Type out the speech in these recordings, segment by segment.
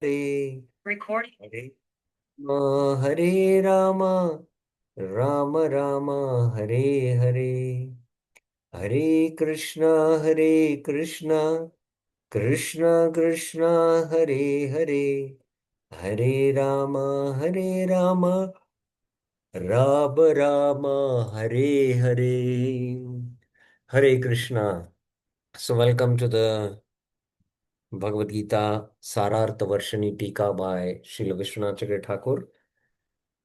Hare Hare Hare Rama Rama Rama Hare Hare Hare Krishna Krishna Krishna Hare Hare Hare Rama Rama Rama Hare Hare. Hare Krishna. So welcome to the Bhagavad Gita Sarartha Varshani Tika by Srila Vishwanath Chakravarti Thakur,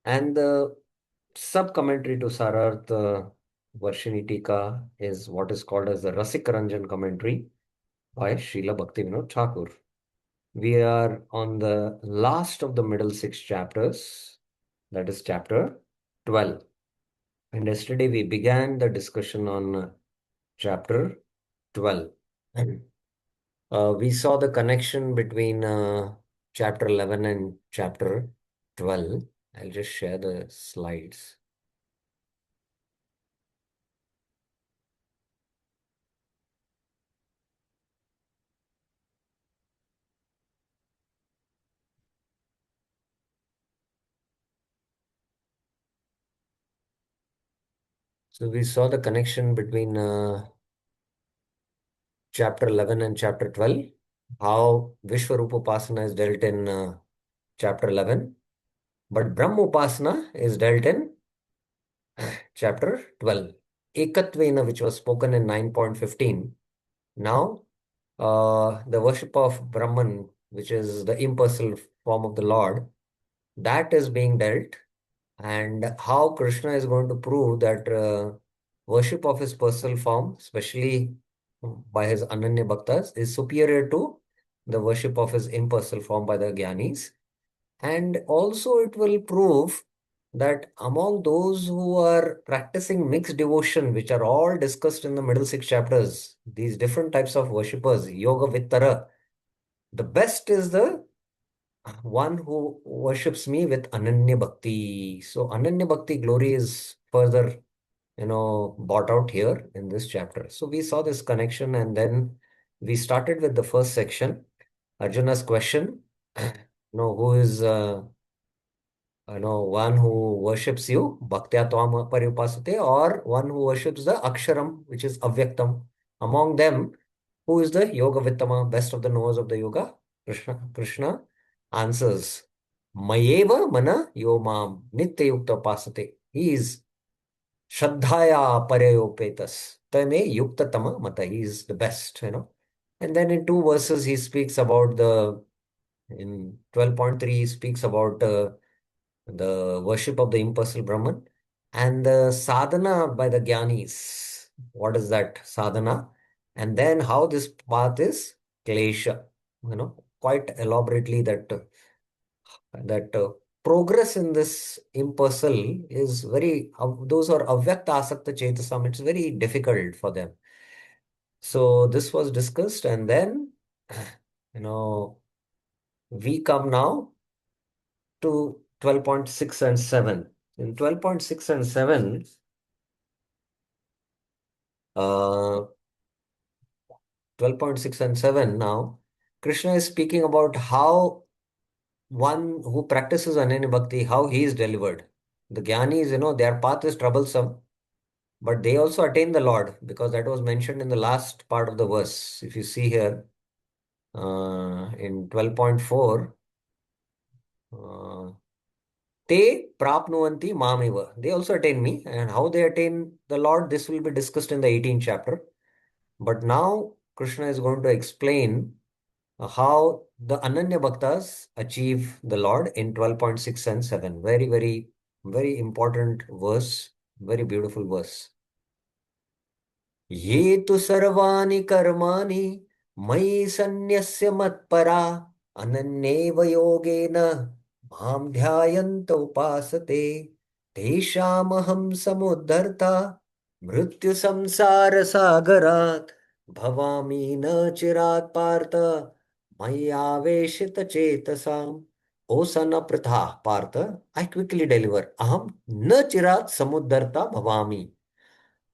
and the sub-commentary to Sarartha Varshani Tika is what is called as the Rasik Ranjan commentary by Srila Bhaktivinoda Thakur. We are on the last of the middle six chapters, that is chapter 12. And yesterday we began the discussion on chapter 12. We saw the connection between chapter 11 and chapter 12. I'll just share the slides. So we saw the connection between chapter 11 and chapter 12, how Vishwarupa Upasana is dealt in chapter 11, but Brahma Upasana is dealt in chapter 12. Ekatvena, which was spoken in 9.15. Now, the worship of Brahman, which is the impersonal form of the Lord, that is being dealt, and how Krishna is going to prove that worship of his personal form, especially by his Ananya Bhaktas, is superior to the worship of his impersonal form by the Gyanis. And also, it will prove that among those who are practicing mixed devotion, which are all discussed in the middle six chapters, these different types of worshippers, Yoga Vittara, the best is the one who worships me with Ananya Bhakti. So Ananya Bhakti glory is further, brought out here in this chapter. So we saw this connection, and then we started with the first section, Arjuna's question, who is, one who worships you, Bhaktya Tvam Paripasate, or one who worships the Aksharam, which is Avyaktam. Among them, who is the Yoga Vittama, best of the knowers of the yoga? Krishna answers, Mayeva Mana Yomam Nitya Yukta Pasate. He is Shraddhaya Parayopetas. Tame Yukta Tama Mata. He is the best. And then in two verses, he speaks about in 12.3, he speaks about the worship of the impersonal Brahman and the sadhana by the Gyanis. What is that sadhana? And then how this path is klesha, quite elaborately that progress in this impersonal is very, those are avyakta asakta chetasam, it's very difficult for them. So this was discussed, and then, we come now to 12.6 and 7. In 12.6 and 7, uh, 12.6 and 7 now, Krishna is speaking about how one who practices Ananya Bhakti, how he is delivered. The Gyanis, their path is troublesome, but they also attain the Lord, because that was mentioned in the last part of the verse. If you see here, in 12.4, Te prapnuvanti mameva. They also attain me. And how they attain the Lord, this will be discussed in the 18th chapter. But now Krishna is going to explain how the Ananya Bhaktas achieve the Lord in 12.6 and 7. Very, very, very important verse. Very beautiful verse. ये तु सर्वाणि कर्माणि मयि सन्न्यस्य मत्परा अनन्येव योगेन मां ध्यायन्त उपासते तेषामहं समुद्धर्ता मृत्यु संसार सागरात् भवामि न चिरात् Partha मय्यावेशित चेतसाम्. O son of Pritha, Partha, I quickly deliver. Aham na chirat samuddarta bhavami.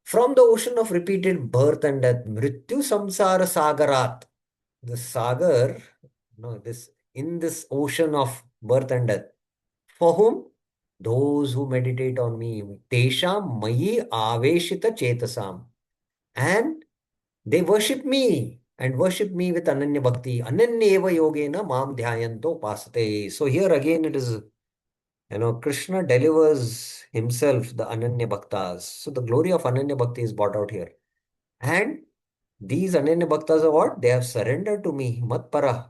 From the ocean of repeated birth and death, Mrityu Samsara Sagarat, the Sagar, this in this ocean of birth and death. For whom? Those who meditate on me. Tesham mayi aveshita chetasam. And they worship me and worship me with Ananya Bhakti. Ananya eva yogena mam dhyayanto pasate. So here again it is, Krishna delivers himself, the Ananya Bhaktas. So the glory of Ananya Bhakti is brought out here. And these Ananya Bhaktas are what? They have surrendered to me, Matpara.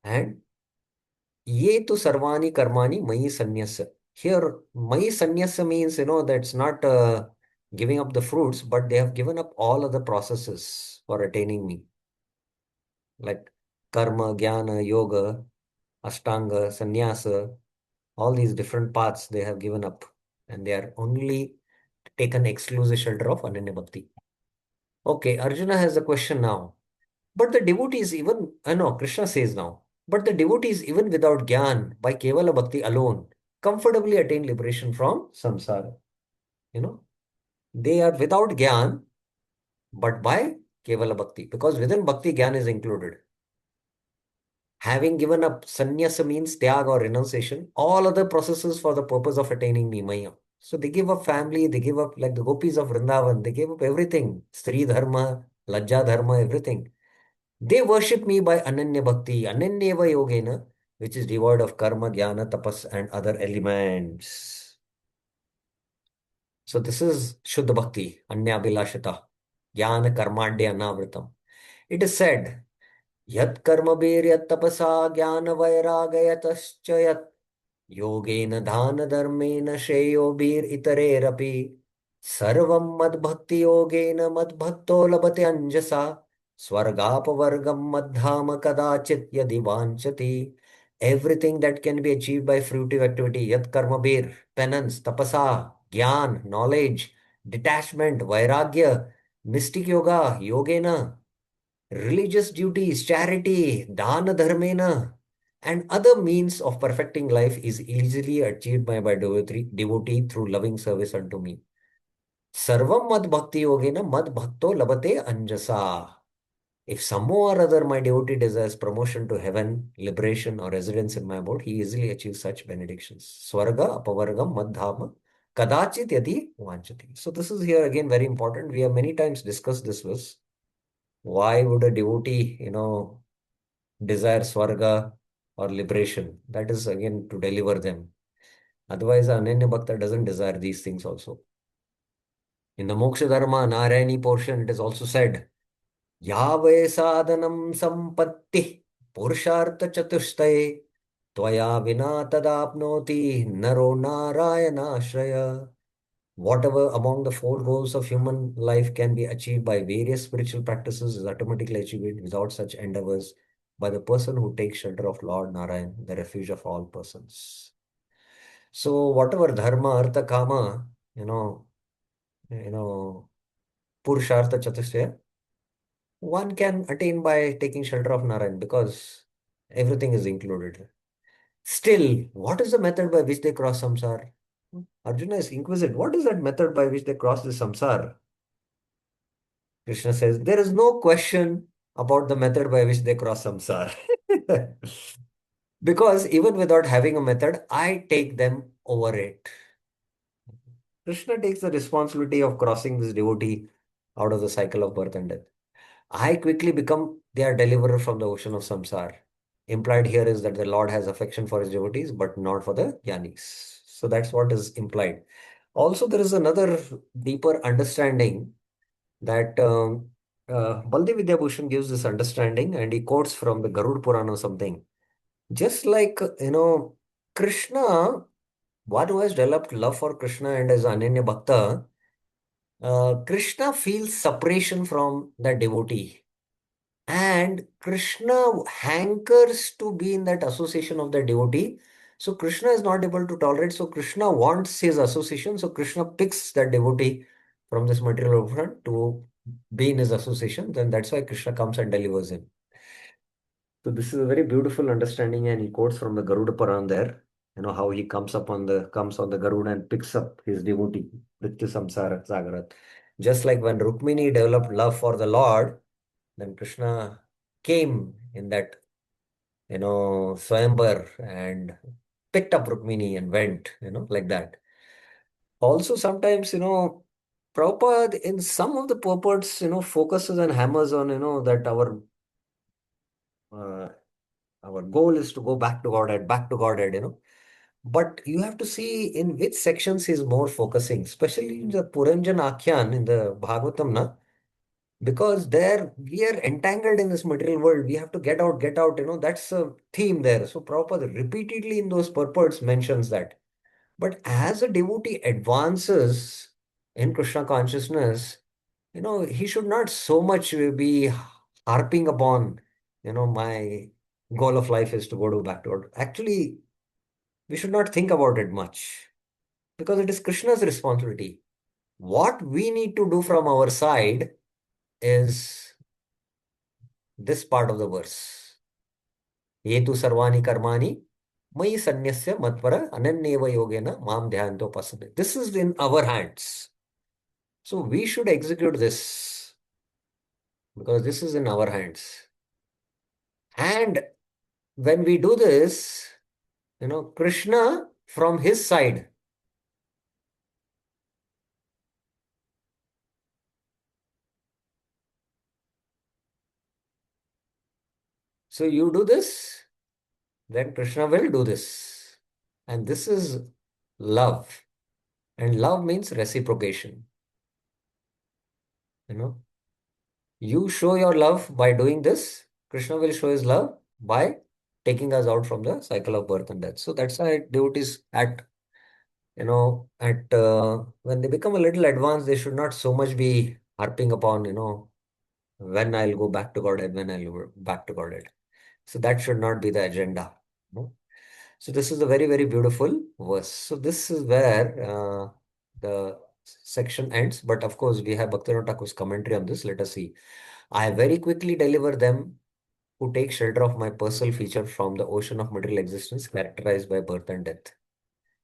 And ye tu sarvani karmani mayi sanyasa. Here, mayi sanyasa means, that's not giving up the fruits, but they have given up all other processes for attaining me. Like karma, jnana, yoga, ashtanga, sannyasa, all these different paths they have given up. And they are only taken exclusive shelter of Ananya Bhakti. Okay, Arjuna has a question now. But the devotees even, no, Krishna says now, but the devotees even without Gyan, by Kevala Bhakti alone, comfortably attain liberation from samsara. You know, they are without Gyan, but by Kevala Bhakti, because within Bhakti, Gyan is included. Having given up sannyasa means tyag or renunciation, all other processes for the purpose of attaining Nimaya. So they give up family, they give up like the gopis of Vrindavan, they gave up everything, Sri Dharma, Lajja Dharma, everything. They worship me by Ananya Bhakti, Ananyeva Yogena, which is devoid of karma, jnana, tapas, and other elements. So this is Shuddha Bhakti, Anya Bilashita, Jnana Karmadya Anavritam. It is said, Yat karma bir yat tapasa jnana vairagayatascha yat yogena dhana dharmena shreyo bir itarer sarvam mad bhakti yogena mad bhakto labate anjasa swargapavargam madhama kadachit yadi vanchati. Everything that can be achieved by fruitive activity, yat karma bir, penance, tapasa, gyan, knowledge, detachment, vairagya, mystic yoga, yogena, religious duties, charity, dana dharmena, and other means of perfecting life is easily achieved by devotee through loving service unto me. Sarvam mad bhakti yogena mad bhakto labate anjasa. If somehow or other my devotee desires promotion to heaven, liberation, or residence in my abode, he easily achieves such benedictions. Swarga, apavargam, madhama, kadachit yadi vanchati. So this is here again very important. We have many times discussed this verse. Why would a devotee, desire swarga or liberation? That is again to deliver them. Otherwise, Ananya Bhakta doesn't desire these things also. In the Moksha Dharma, Narayani portion, it is also said, Yave sadhanam sampatti purushartha chatushtaye tvaya vina tadapnoti naro narayana ashraya. Whatever among the four goals of human life can be achieved by various spiritual practices is automatically achieved without such endeavors by the person who takes shelter of Lord Narayan, the refuge of all persons. So whatever dharma, artha, kama, you know, purushartha, chatushtaya, one can attain by taking shelter of Narayan because everything is included. Still, what is the method by which they cross samsara? Arjuna is inquisitive. What is that method by which they cross the samsara? Krishna says, there is no question about the method by which they cross samsara. Because even without having a method, I take them over it. Krishna takes the responsibility of crossing this devotee out of the cycle of birth and death. I quickly become their deliverer from the ocean of samsara. Implied here is that the Lord has affection for his devotees, but not for the jnanis. So that's what is implied. Also, there is another deeper understanding that Baldev Vidyabhushan gives this understanding and he quotes from the Garud Purana or something. Just like, Krishna, one who has developed love for Krishna and is Ananya Bhakta, Krishna feels separation from the devotee. And Krishna hankers to be in that association of the devotee. So Krishna is not able to tolerate. So Krishna wants his association. So Krishna picks that devotee from this material front to be in his association. Then that's why Krishna comes and delivers him. So this is a very beautiful understanding, and he quotes from the Garuda Puran there. How he comes on the Garuda and picks up his devotee with the samsara sagarat. Just like when Rukmini developed love for the Lord, then Krishna came in that Swayambar and picked up Rukmini and went, like that. Also, sometimes, Prabhupada in some of the purports, focuses and hammers on, that uh, our goal is to go back to Godhead, But you have to see in which sections he's more focusing, especially in the Puranjan Akhyan in the Bhagavatam, na? Because there we are entangled in this material world. We have to get out, that's a theme there. So Prabhupada repeatedly in those purports mentions that. But as a devotee advances in Krishna consciousness, he should not so much be harping upon, my goal of life is to go to back to God. Actually, we should not think about it much because it is Krishna's responsibility. What we need to do from our side is this part of the verse. Ye tu sarvani karmani mayi sanyasya matpara ananyeva yogena mam dhyanto pasade. This is in our hands. So we should execute this because this is in our hands. And when we do this, Krishna from his side, so you do this, then Krishna will do this. And this is love. And love means reciprocation. You know, you show your love by doing this. Krishna will show his love by taking us out from the cycle of birth and death. So that's why devotees when they become a little advanced, they should not so much be harping upon, when I'll go back to Godhead, when I'll go back to Godhead. So that should not be the agenda. So this is a very, very beautiful verse. So this is where the section ends. But of course, we have Bhaktivinoda Thakur's commentary on this. Let us see. I very quickly deliver them who take shelter of my personal feature from the ocean of material existence characterized by birth and death.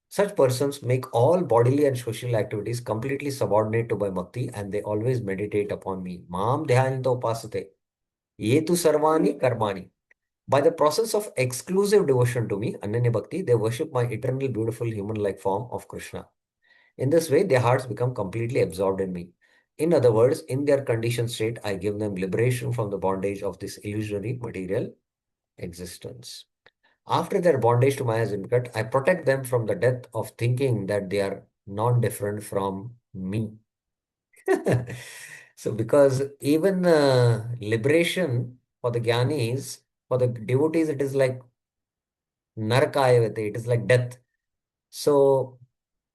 Such persons make all bodily and social activities completely subordinate to my bhakti and they always meditate upon me. Mam dhyanito upasate. Ye tu sarvani karmani. By the process of exclusive devotion to me, Ananya Bhakti, they worship my eternal, beautiful human-like form of Krishna. In this way, their hearts become completely absorbed in me. In other words, in their conditioned state, I give them liberation from the bondage of this illusionary material existence. After their bondage to Maya is cut, I protect them from the death of thinking that they are non-different from me. So, because even liberation for the jnanis, for the devotees, it is like narakayavate, it is like death. So,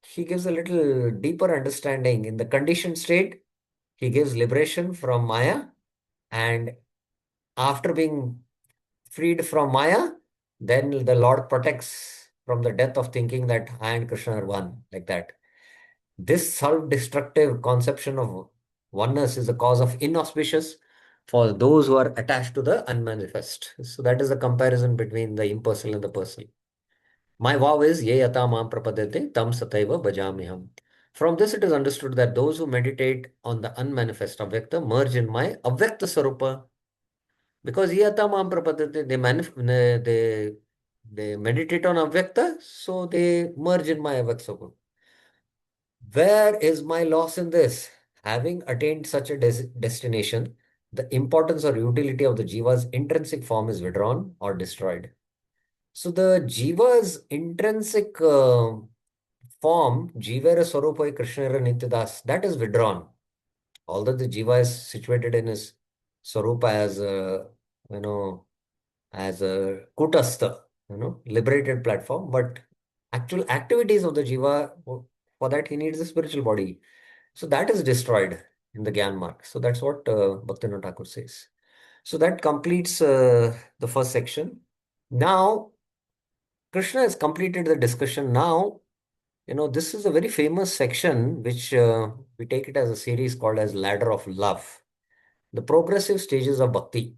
he gives a little deeper understanding. In the conditioned state, he gives liberation from Maya, and after being freed from Maya, then the Lord protects from the death of thinking that I and Krishna are one, like that. This self-destructive conception of oneness is a cause of inauspicious for those who are attached to the unmanifest. So that is the comparison between the impersonal and the personal. My vow is ye yata mam prapadate tam sataiva bhajamiham. From this it is understood that those who meditate on the unmanifest avyakta merge in my avyakta sarupa. Because ye yata mam prapadate, they meditate on avyakta, so they merge in my avyakta sarupa. Where is my loss in this? Having attained such a destination, the importance or utility of the jiva's intrinsic form is withdrawn or destroyed. So the jiva's intrinsic form, Jivera Swarupai Krishnara Nityadas, that is withdrawn. Although the jiva is situated in his Swarupa as you know, as a kutastha, liberated platform, but actual activities of the jiva, for that he needs a spiritual body. So that is destroyed in the Gyan mark. So that's what Bhaktivinoda Thakur says. So that completes the first section. Now, Krishna has completed the discussion. Now, this is a very famous section which we take it as a series called as Ladder of Love, the progressive stages of bhakti.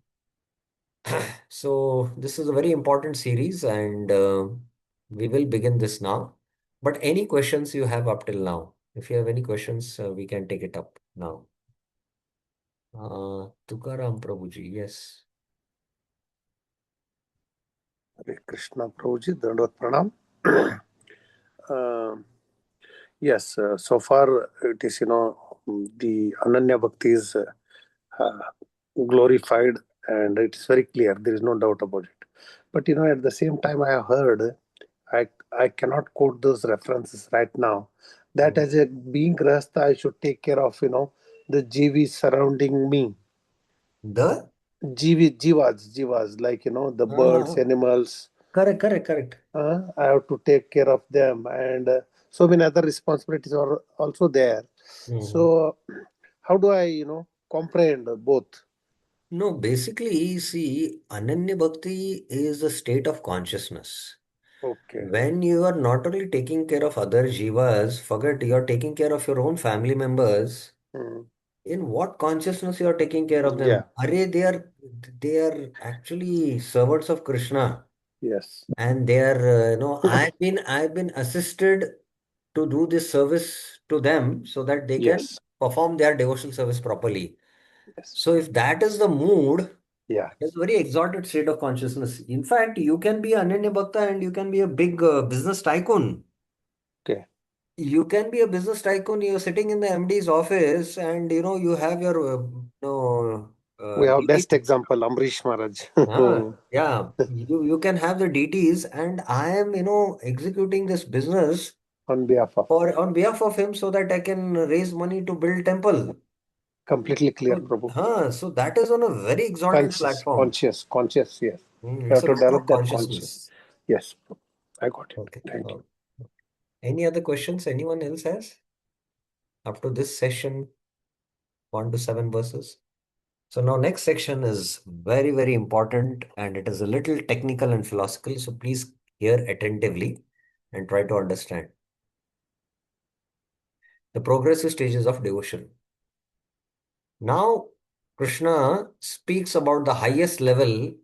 So this is a very important series and we will begin this now. But any questions you have up till now? If you have any questions, we can take it up now. Tukaram Prabhuji, yes. Hare Krishna Prabhuji, Dandavat Pranam. Uh, yes, so far it is, the Ananya Bhakti is glorified, and it is very clear. There is no doubt about it. But at the same time, I have heard, I cannot quote those references right now, that Mm. as a being Grahastha, I should take care of, the GVs surrounding me. The Jivas, like, the birds, uh, animals. correct, correct, correct. I have to take care of them, and so many other responsibilities are also there. Mhm. So, how do I, comprehend both? No, basically, see, Ananya Bhakti is a state of consciousness. Okay. When you are not only taking care of other jivas, forget you are taking care of your own family members. Mm. In what consciousness you are taking care of them? Yeah. They are actually servants of Krishna, Yes. and they are I've been assisted to do this service to them so that they can Yes. perform their devotional service properly. Yes. So if that is the mood, Yeah. it's a very exalted state of consciousness. In fact, you can be Ananya Bhakta and you can be a big business tycoon. Okay. You can be a business tycoon. You're sitting in the MD's office and you have your We have DT. best example, Amrish Maharaj, Yeah, you can have the DTs and I am executing this business on behalf of. for on behalf of him so that I can raise money to build temple. Completely clear, So, Prabhu. so that is on a very exalted platform. Conscious. Yes. You It's have a to matter of develop that consciousness. conscious. Yes. I got it. Okay. Thank you. Any other questions anyone else has up to this session, 1 to 7 verses? So now next section is very, very important and it is a little technical and philosophical. So please hear attentively and try to understand. The progressive stages of devotion. Now, Krishna speaks about the highest level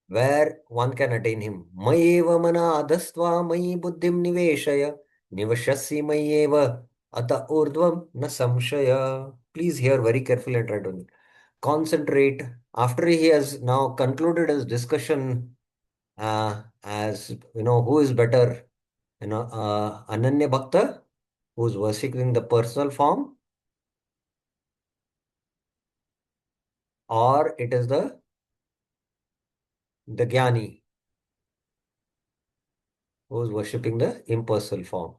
where one can attain him. Mayeva mana adhastva mayi buddhim niveshaya nivashasi mayeva ata urdvam na samshaya. Please hear very carefully and try to concentrate. After he has now concluded his discussion, as who is better, Ananya Bhakta, who is worshipping the personal form, or it is the Jnani, who is worshipping the impersonal form.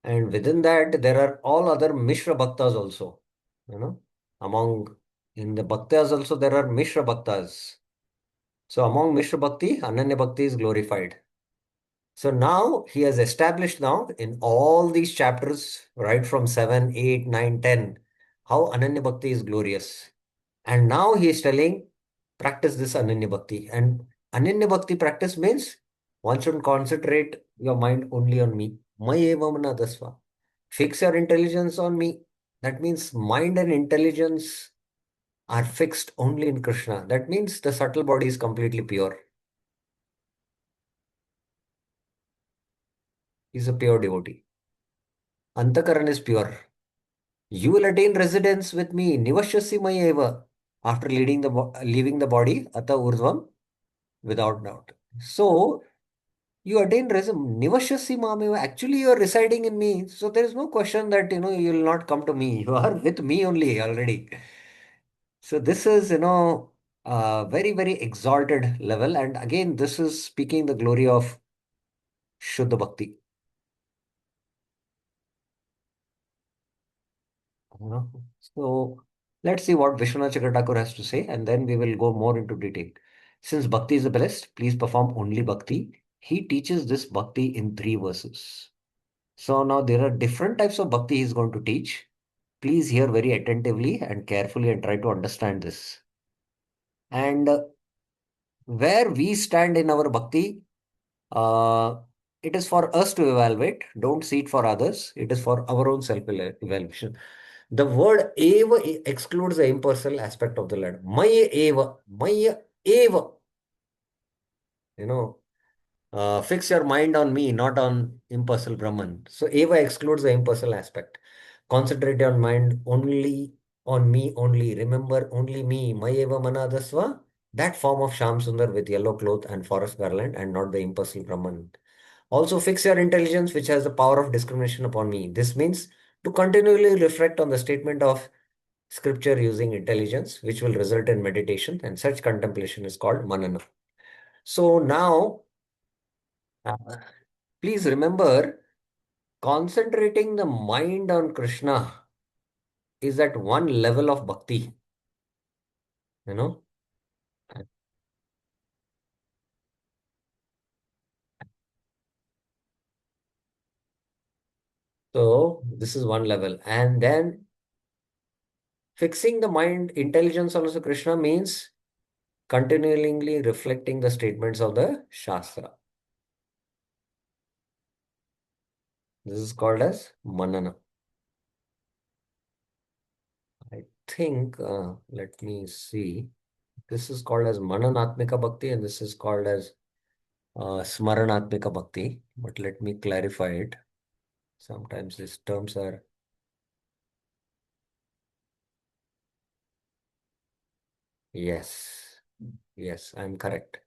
And within that, there are all other Mishra Bhaktas also. You know, among in the Bhaktas also there are Mishra Bhaktas. So among Mishra Bhakti, Ananya Bhakti is glorified. So now he has established now in all these chapters, right from 7, 8, 9, 10, how Ananya Bhakti is glorious. And now he is telling, practice this Ananya Bhakti. And Ananya Bhakti practice means one should concentrate your mind only on me. Mayeva manadasva. Fix your intelligence on me. That means mind and intelligence are fixed only in Krishna. That means the subtle body is completely pure. He's a pure devotee. Antakaran is pure. You will attain residence with me, Nivashyasi Mayeva, after leaving the body, Ata Urdhvam, without doubt. So, you attain Nivashyasi Mameva. Actually, you are residing in me. So, there is no question that, you will not come to me. You are with me only already. So, this is, a very, very exalted level. And again, this is speaking the glory of Shuddha Bhakti. You know. So let's see what Vishwanath Chakravarti has to say, and then we will go more into detail. Since Bhakti is the best, please perform only Bhakti. He teaches this Bhakti in 3 verses. So now there are different types of Bhakti he is going to teach. Please hear very attentively and carefully and try to understand this. And where we stand in our Bhakti, uh, it is for us to evaluate. Don't see it for others. It is for our own self-evaluation. The word eva excludes the impersonal aspect of the word. Maya eva. Maya eva. You know, fix your mind on me, not on impersonal Brahman. So eva excludes the impersonal aspect. Concentrate your mind only on me only. Remember only me. Maya eva manadasva. That form of Sham Sundar with yellow cloth and forest garland, and not the impersonal Brahman. Also, fix your intelligence, which has the power of discrimination upon me. This means to continually reflect on the statement of scripture using intelligence, which will result in meditation, and such contemplation is called manana. So now, uh, please remember, concentrating the mind on Krishna is at one level of bhakti, you know. So this is one level. And then fixing the mind, intelligence on also Krishna means continually reflecting the statements of the Shastra. This is called as manana. I think, let me see. This is called as Mananatmika Bhakti and this is called as Smaranatmika Bhakti. But let me clarify it. Sometimes these terms are, yes, yes, I'm correct.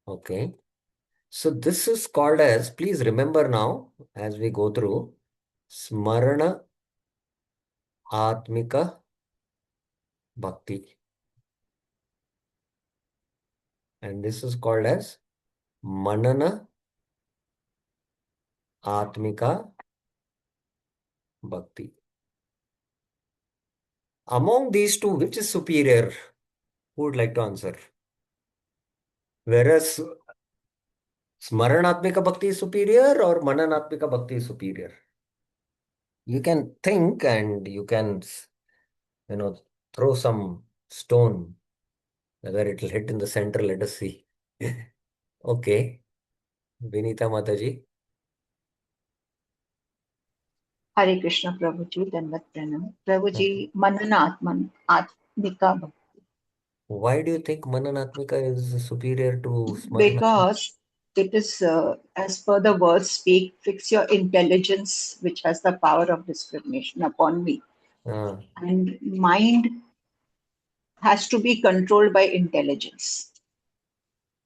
Okay. So this is called as, please remember now, as we go through, Smarana Atmika Bhakti. And this is called as Manana Atmika Bhakti. Among these two, which is superior? Who would like to answer? Whereas Smaranatmika Bhakti is superior or Mananatmika Bhakti is superior? You can think and you can, you know, throw some stone, whether it will hit in the center, let us see. Okay, Vinita Mataji. Hare Krishna Prabhuji, Dandat Pranam. Prabhuji, Manana Atman, Atmika Bhakti. Why do you think Mananatmika is superior to Smaranatmika? Because it is, as per the words speak, fix your intelligence, which has the power of discrimination upon me. Ah, And mind has to be controlled by intelligence.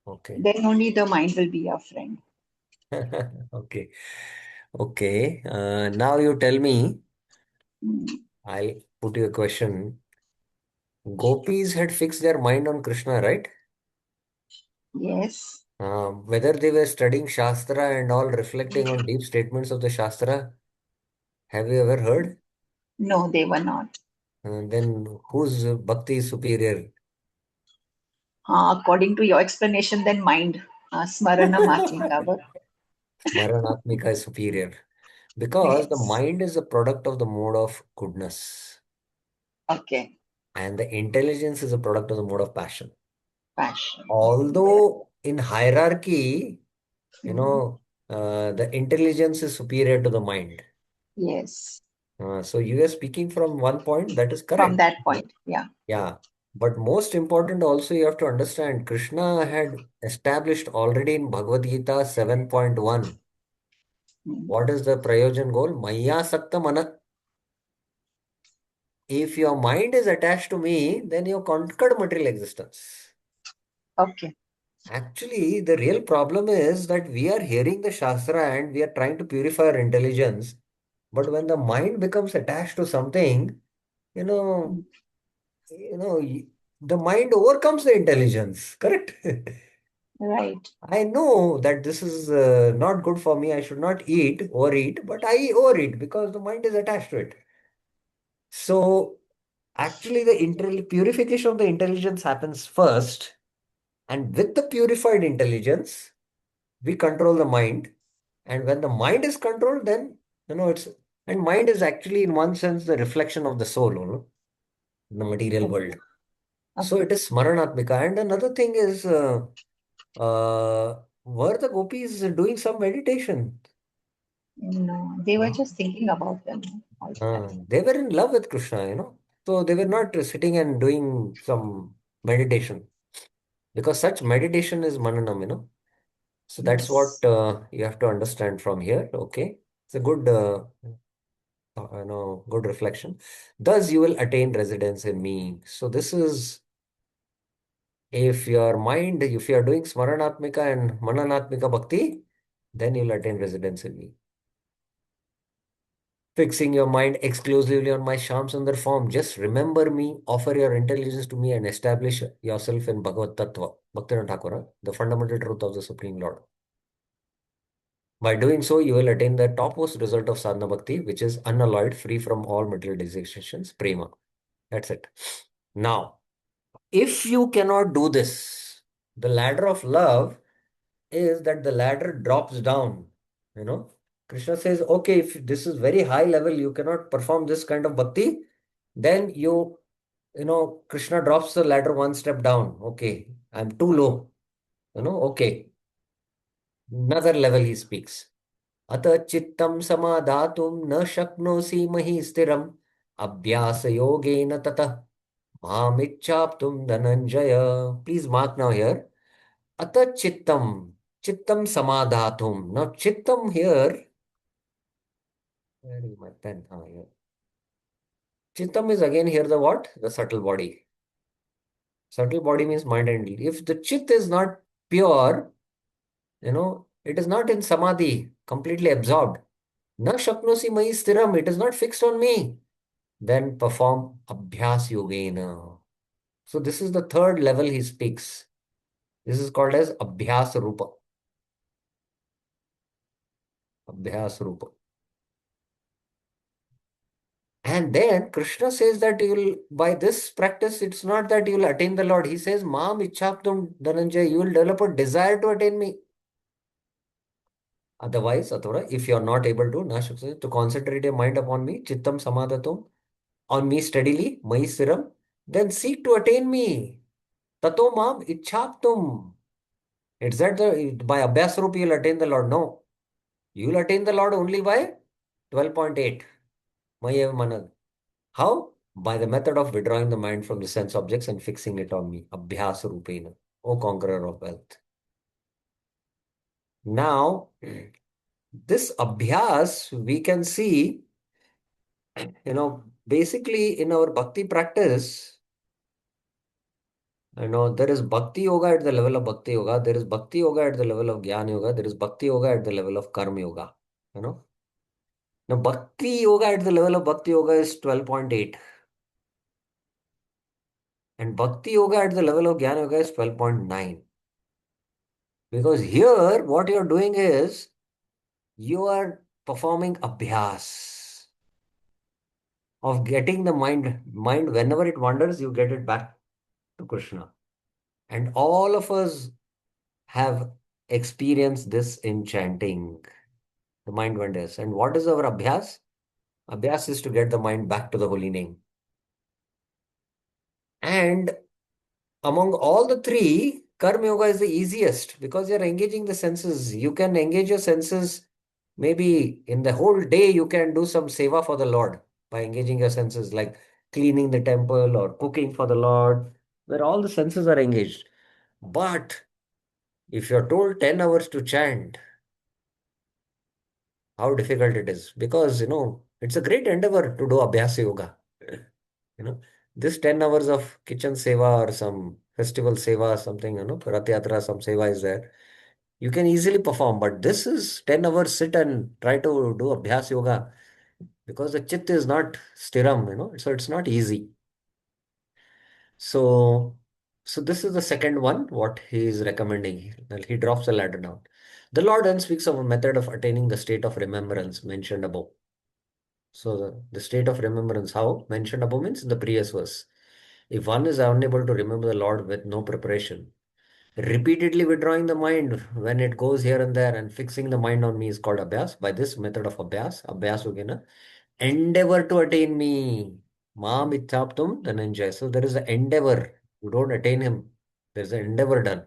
okay. Then only the mind will be your friend. Okay. Okay. Now you tell me, Mm, I'll put you a question. Gopis had fixed their mind on Krishna, right? yes. Whether they were studying Shastra and all reflecting on deep statements of the Shastra, have you ever heard? No, they were not. Then whose bhakti is superior? According to your explanation, then mind. Smaranam Atmika. Smaranatmika is superior. Because the Yes. mind is a product of the mode of goodness, Okay. and the intelligence is a product of the mode of passion. Passion. Yes. Although in hierarchy, you Mm, know, the intelligence is superior to the mind. yes. So you are speaking from one point, that is From correct. that point. Yeah. Yeah. But most important also you have to understand Krishna had established already in Bhagavad Gita 7.1. Mm, What is the Prayojan goal? Maya Sakta Mana. If your mind is attached to me, then you have conquered material existence. okay. Actually, the real problem is that we are hearing the Shastra and we are trying to purify our intelligence. But when the mind becomes attached to something, you know, Mm, you know, y- the mind overcomes the intelligence, correct? right. I know that this is not good for me. I should not overeat, but I overeat because the mind is attached to it. So actually, the purification of the intelligence happens first, and with the purified intelligence, we control the mind. And when the mind is controlled, then it's and mind is actually in one sense the reflection of the soul, in the material Okay. world. So Okay. it is Smaranatmika. And another thing is, were the gopis doing some meditation? No, they were Huh? just thinking about them all the time. They were in love with Krishna. So they were not sitting and doing some meditation because such meditation is Mananam. So that's what Yes. you have to understand from here. Okay. It's a good, good reflection. Thus, you will attain residence in me. So this is If your mind, if you are doing Smaranatmika and Mananatmika Bhakti, then you'll attain residence in me. Fixing your mind exclusively on my Shyam Sundar form. Just remember me, offer your intelligence to me, and establish yourself in Bhagavad Tattva, Bhaktivinoda Thakur, the fundamental truth of the Supreme Lord. By doing so, you will attain the topmost result of sadhana bhakti, which is unalloyed, free from all material desires, prema. That's it. Now, if you cannot do this, the ladder of love is that the ladder drops down. You know, Krishna says, okay, if this is very high level, you cannot perform this kind of bhakti, then Krishna drops the ladder one step down. Okay, I'm too low. Okay. Another level he speaks. अत चित्तं समादातुं न शक्नोषि महि स्थिरम् अभ्यासयोगेन ततः मामिच्छाप्तुं Dhananjay. Please mark now here. At chittam samadhatum. Now chittam here, where is my pen? Here. Chittam is again here the what? The subtle body. Subtle body means mind and will. If the chit is not pure, it is not in samadhi, completely absorbed. Na shaknosi mai stiram, it is not fixed on me. Then perform abhyas yogena. So this is the third level he speaks. This is called as abhyas rupa. Abhyas rupa. And then Krishna says that you will, by this practice, it's not that you will attain the Lord. He says, Mam ichhaptum dhananjay, you will develop a desire to attain me. Otherwise, Athora, if you are not able to, to concentrate your mind upon me, chittam samadhatum, on me steadily, mai siram, then seek to attain me. Tato mam ichhaptum. It's that by Abhyas Rupa you will attain the Lord. No. You will attain the Lord only by 12.8. Mayev manad. How? By the method of withdrawing the mind from the sense objects and fixing it on me. Abhyas Rupena. O conqueror of wealth. Now, this Abhyas, we can see, basically in our bhakti practice, there is bhakti yoga at the level of bhakti yoga, there is bhakti yoga at the level of jnana yoga, there is bhakti yoga at the level of karma yoga. Now, bhakti yoga at the level of bhakti yoga is 12.8. And bhakti yoga at the level of jnana yoga is 12.9. Because here, what you're doing is, you are performing abhyas of getting the mind whenever it wanders, you get it back to Krishna. And all of us have experienced this in chanting. The mind wanders. And what is our abhyas? Abhyas is to get the mind back to the holy name. And among all the three, Karma Yoga is the easiest because you're engaging the senses. You can engage your senses. Maybe in the whole day, you can do some seva for the Lord by engaging your senses, like cleaning the temple or cooking for the Lord, where all the senses are engaged. But if you're told 10 hours to chant, how difficult it is. Because, it's a great endeavor to do Abhyasa Yoga. This 10 hours of kitchen seva or some festival seva, something, Rath Yatra, some seva is there. You can easily perform, but this is 10 hours sit and try to do Abhyas Yoga because the chit is not stiram, so it's not easy. So this is the second one, what he is recommending. He drops the ladder down. The Lord then speaks of a method of attaining the state of remembrance mentioned above. So the state of remembrance, how? Mentioned above means in the previous verse. If one is unable to remember the Lord with no preparation, repeatedly withdrawing the mind when it goes here and there and fixing the mind on me is called abhyas. By this method of abhyas yogena, endeavor to attain me. Mam ichhaptum dhananjay. So there is an endeavor. You don't attain him. There's an endeavor done.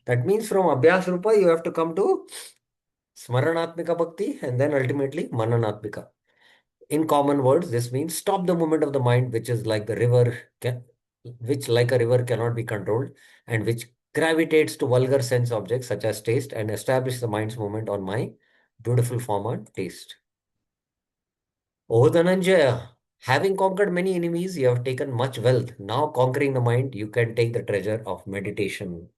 That means from abhyas rupa you have to come to smaranatmika bhakti and then ultimately mananatmika. In common words, this means stop the movement of the mind, which is like the river, which like a river cannot be controlled, and which gravitates to vulgar sense objects such as taste, and establish the mind's movement on my beautiful form and taste. Oh Dhananjaya, Having conquered many enemies, you have taken much wealth. Now conquering the mind, you can take the treasure of meditation.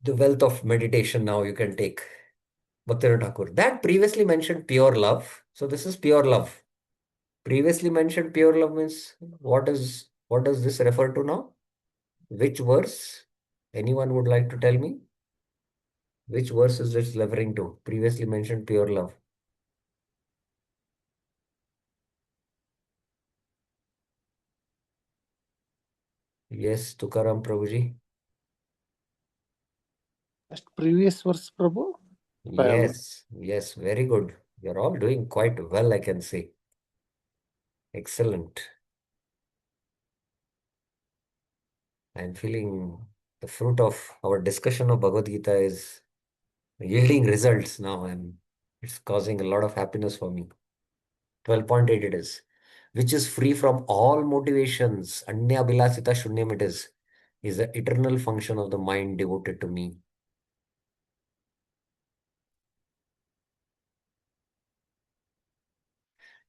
The wealth of meditation now you can take. Bhaktivinoda Thakur. That previously mentioned pure love. So this is pure love. Previously mentioned pure love means what does this refer to now? Which verse? Anyone would like to tell me? Which verse is this referring to? Previously mentioned pure love. Yes, Tukaram Prabhuji. Just previous verse, Prabhu. Yes, yes, very good. You're all doing quite well, I can say. Excellent. I'm feeling the fruit of our discussion of Bhagavad Gita is yielding results now, and it's causing a lot of happiness for me. 12.8 it is, which is free from all motivations. Anya Bilasita Shunyam it is the eternal function of the mind devoted to me.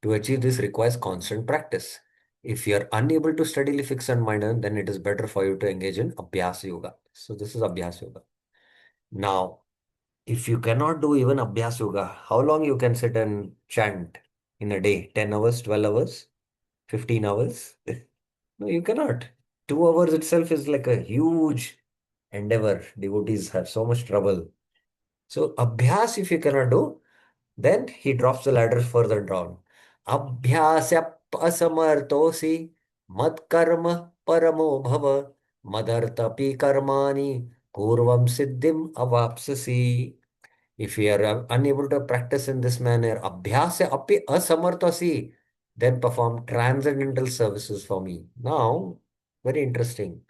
To achieve this requires constant practice. If you are unable to steadily fix on mind, then it is better for you to engage in Abhyas Yoga. So this is Abhyas Yoga. Now, if you cannot do even Abhyas Yoga, how long you can sit and chant in a day? 10 hours, 12 hours, 15 hours? No, you cannot. 2 hours itself is like a huge endeavor. Devotees have so much trouble. So, Abhyas, if you cannot do, then he drops the ladder further down. Abhyasya asamartosi mad karma paramo bhava madartapi karmani kurvam siddhim avapsasi. If you are unable to practice in this manner, abhyasya api asamartosi, then perform transcendental services for me. Now, very interesting.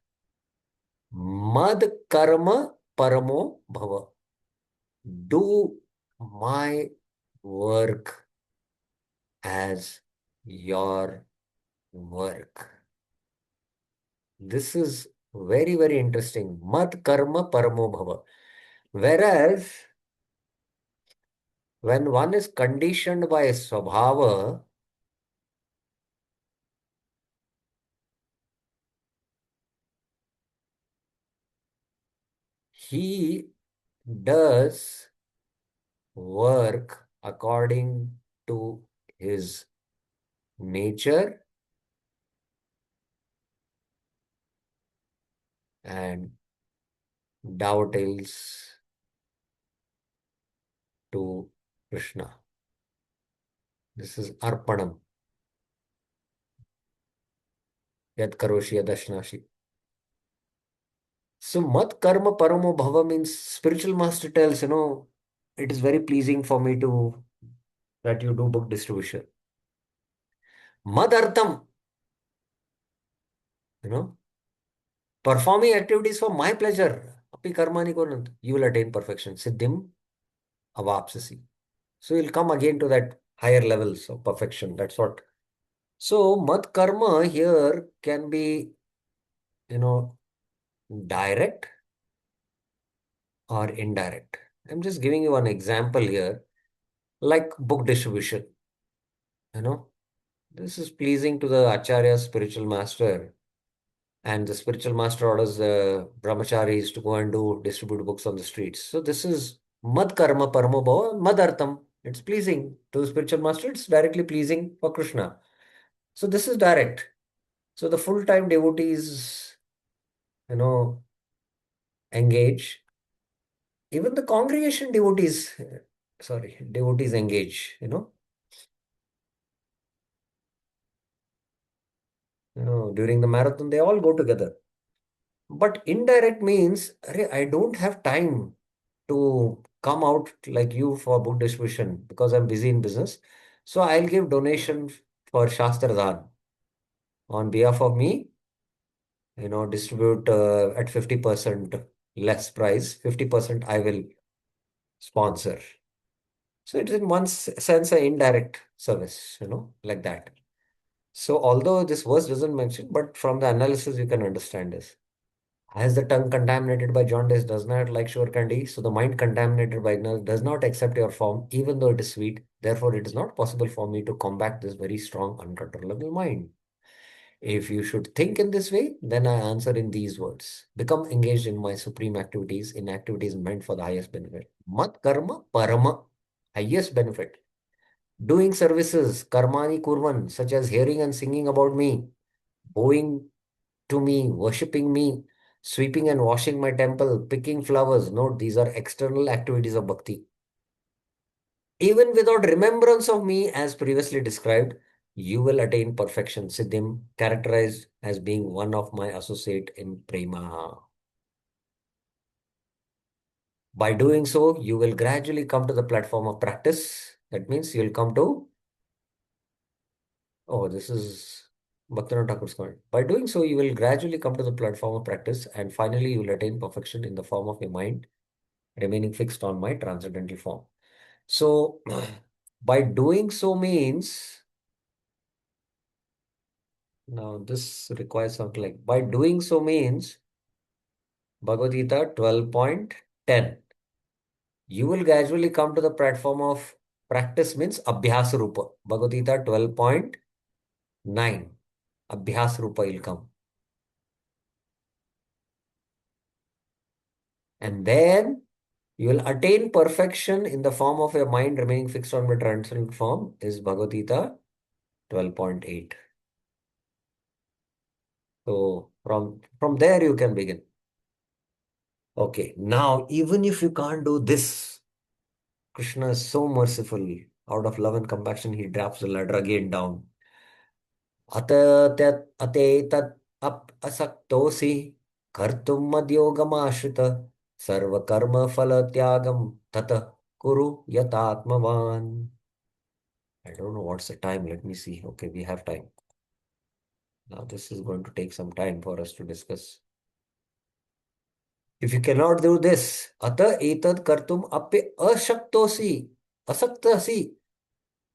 Mad karma paramo bhava. Do my work as your work. This is very, very interesting. Mad karma paramo bhava. Whereas, when one is conditioned by swabhava, he does work according to his nature and dovetails to Krishna. This is Arpanam. Yad karoshi yadashnashi. So mat karma paramo bhava means spiritual master tells, it is very pleasing for me to that you do book distribution. Mad artham, performing activities for my pleasure. Api karmani konant. You will attain perfection. Siddhim avapsasi. So you'll come again to that higher levels of perfection. That's what. So mat karma here can be, direct or indirect. I'm just giving you an example here, like book distribution. This is pleasing to the Acharya spiritual master, and the spiritual master orders the brahmacharis to go and do distribute books on the streets. So this is mad karma paramo bhava madartham. It's pleasing to the spiritual master. It's directly pleasing for Krishna. So this is direct. So the full-time devotees, engage. Even the congregation devotees engage. During the marathon, they all go together. But indirect means, "Arey, I don't have time to come out like you for book distribution because I'm busy in business. So I'll give donation for Shastra Dhan on behalf of me, distribute at 50% less price, 50% I will sponsor." So it is in one sense an indirect service, like that. So although this verse doesn't mention, but from the analysis you can understand this. As the tongue contaminated by jaundice does not like sugar candy, so the mind contaminated by ignorance does not accept your form, even though it is sweet. Therefore, it is not possible for me to combat this very strong, uncontrollable mind. If you should think in this way, then I answer in these words. Become engaged in my supreme activities, in activities meant for the highest benefit. Mat karma parama, highest benefit. Doing services, karmani kurvan, such as hearing and singing about me, bowing to me, worshipping me, sweeping and washing my temple, picking flowers. Note, these are external activities of bhakti. Even without remembrance of me, as previously described, you will attain perfection. Siddhim, characterized as being one of my associate in prema. By doing so, you will gradually come to the platform of practice. That means you'll come to, oh, this is Bhaktivinoda Thakur's comment. By doing so, you will gradually come to the platform of practice, and finally you will attain perfection in the form of a mind remaining fixed on my transcendental form. So, by doing so means, now this requires something like, by doing so means, Bhagavad Gita 12.10. You will gradually come to the platform of practice means Abhyas Rupa. Bhagavad Gita 12.9. Abhyas Rupa will come. And then you will attain perfection in the form of a mind remaining fixed on the transcendental form is Bhagavad Gita 12.8. So from there you can begin. Okay, now even if you can't do this, Krishna is so merciful. Out of love and compassion, he drops the ladder again down. अतेतत् असक्तोऽसि कर्तुं मद्योगमाश्रित सर्वकर्मफलत्यागं ततः कुरु यतात्मवान्. I don't know what's the time. Let me see. Okay, we have time. Now this is going to take some time for us to discuss. If you cannot do this, ata etad kartum api ashaktosi, asaktasi,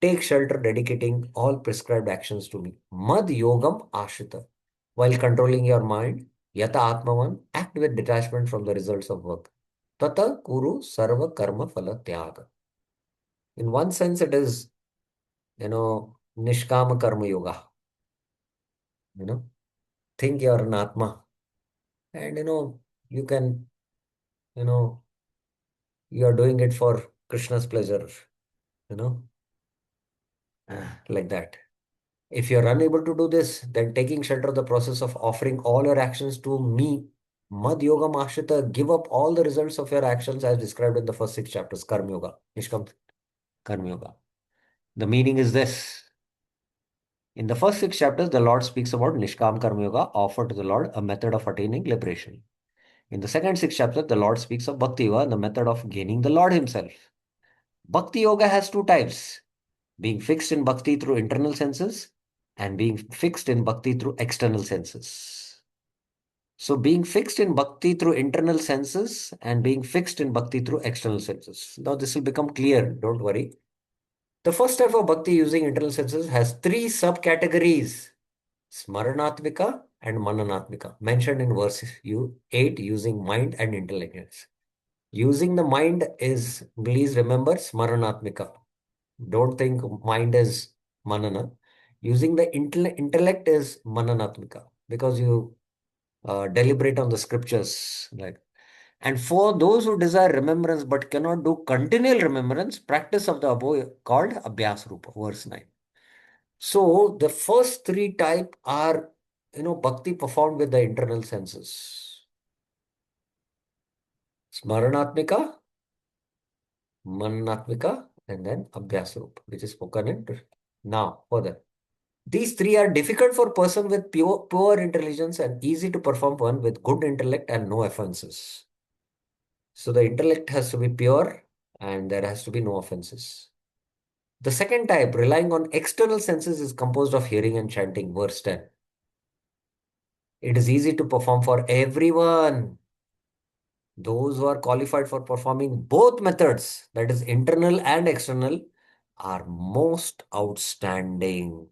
take shelter dedicating all prescribed actions to me. Mad yogam ashrita. While controlling your mind, yata atmavan, act with detachment from the results of work. Tata kuru sarva karma phala tyaga. In one sense, it is, nishkama karma yoga. Think you're an atma. And, you can, you know, you are doing it for Krishna's pleasure, you know, like that. If you're unable to do this, then taking shelter of the process of offering all your actions to me, Mad Yoga Mashrita, give up all the results of your actions as described in the first 6 chapters, Karma Yoga, Nishkam Karma Yoga. The meaning is this. In the first 6 chapters, the Lord speaks about Nishkam Karma Yoga, offer to the Lord, a method of attaining liberation. In the second 6 chapters, the Lord speaks of Bhakti Yoga, the method of gaining the Lord Himself. Bhakti Yoga has two types, being fixed in Bhakti through internal senses and being fixed in Bhakti through external senses. So being fixed in Bhakti through internal senses and being fixed in Bhakti through external senses. Now this will become clear, don't worry. The first type of Bhakti using internal senses has three subcategories, Smaranatmika and Mananatmika, mentioned in verse 8 using mind and intellect. Using the mind is, please remember, Smaranatmika. Don't think mind is Manana. Using the intellect is Mananatmika because you deliberate on the scriptures. And for those who desire remembrance but cannot do continual remembrance, practice of the above called Abhyas Rupa, verse 9. So the first three type are, bhakti performed with the internal senses. Smaranatmika, Mananatmika, and then Abhyas Rupa, which is spoken in now further. These three are difficult for a person with poor intelligence and easy to perform for one with good intellect and no offenses. So the intellect has to be pure and there has to be no offenses. The second type, relying on external senses, is composed of hearing and chanting, verse 10. It is easy to perform for everyone. Those who are qualified for performing both methods, that is internal and external, are most outstanding.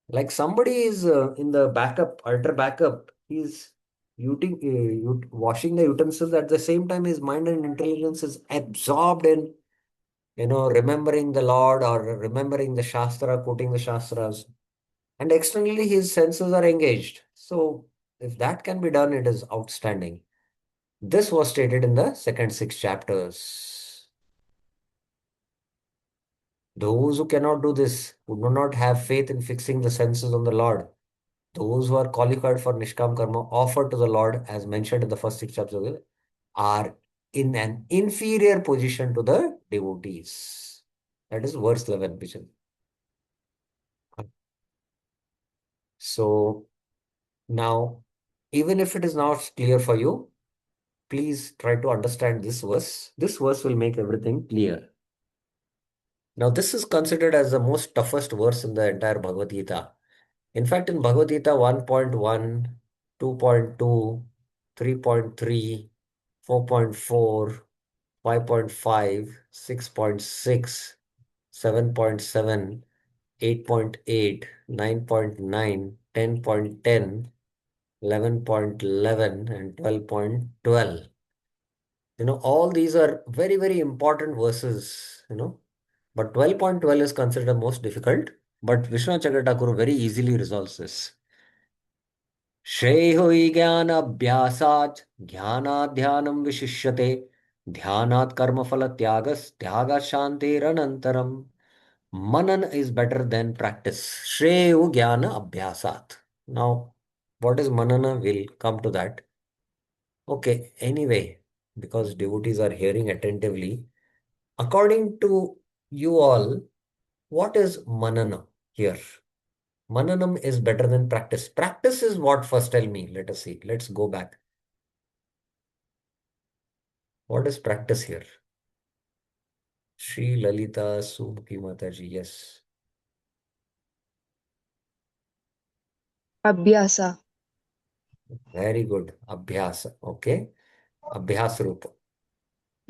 Like somebody is in the backup, altar backup, he's washing the utensils at the same time his mind and intelligence is absorbed in, remembering the Lord or remembering the Shastra, quoting the Shastras. And externally, his senses are engaged. So, if that can be done, it is outstanding. This was stated in the second six chapters. Those who cannot do this, who do not have faith in fixing the senses on the Lord, those who are qualified for Nishkam Karma offered to the Lord, as mentioned in the first six chapters, are in an inferior position to the devotees. That is verse 11, which is. So now, even if it is not clear for you, please try to understand this verse. This verse will make everything clear. Now, this is considered as the most toughest verse in the entire Bhagavad Gita. In fact, in Bhagavad Gita 1.1, 2.2, 3.3, 4.4, 5.5, 6.6, 7.7, 8.8, 9.9, 10.10, 11.11, and 12.12. All these are very, very important verses. But 12.12 is considered the most difficult. But Vishwanath Chakravarti very easily resolves this. Shrehui jnana abhyasat jnana dhyanam vishishyate dhyanat karma phala tyagas tyaga shantir anantaram. Manan is better than practice. Shreyu jnana abhyasat. Now, what is manana? We'll come to that. Okay, anyway, because devotees are hearing attentively, according to you all, what is manana here? Mananam is better than practice. Practice is what? First tell me. Let us see. Let's go back. What is practice here? Sri Lalita Subki Mataji. Yes. Abhyasa. Very good. Abhyas. Okay. Abhyas Rupa.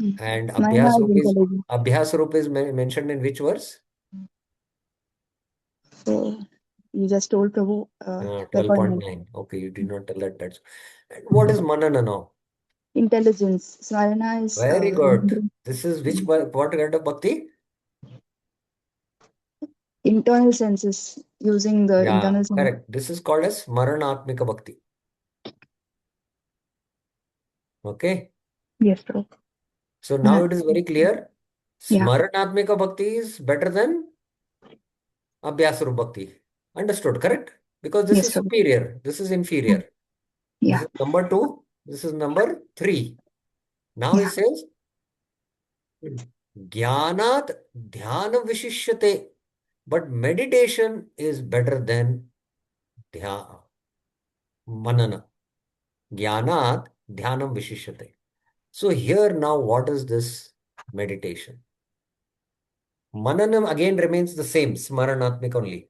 Mm. And Smarana is intelligence. Abhyas Rupa is mentioned in which verse? So you just told Prabhu 12.9. 12.9. Okay, you did not tell that. And what is Manana now? Intelligence. Smarana is Very good. remembering This is what kind of bhakti? internal senses, using the Yeah, internal senses. correct. This is called as Maranatmika Bhakti. Okay. Yes, Prabhu. So now it is very clear. Yeah. Smaranatmika Bhakti is better than Abhyasarup Bhakti. Understood, correct? Because this Yes, is Prabhu. superior. This is inferior. This Yeah. is number two. This is number three. Now he Yeah. says, Jnanat dhyana vishishyate. But meditation is better than dhyana, manana. Jnanat dhyanam vishishyate. So here now, what is this meditation? Mananam again remains the same, smaranatmik only.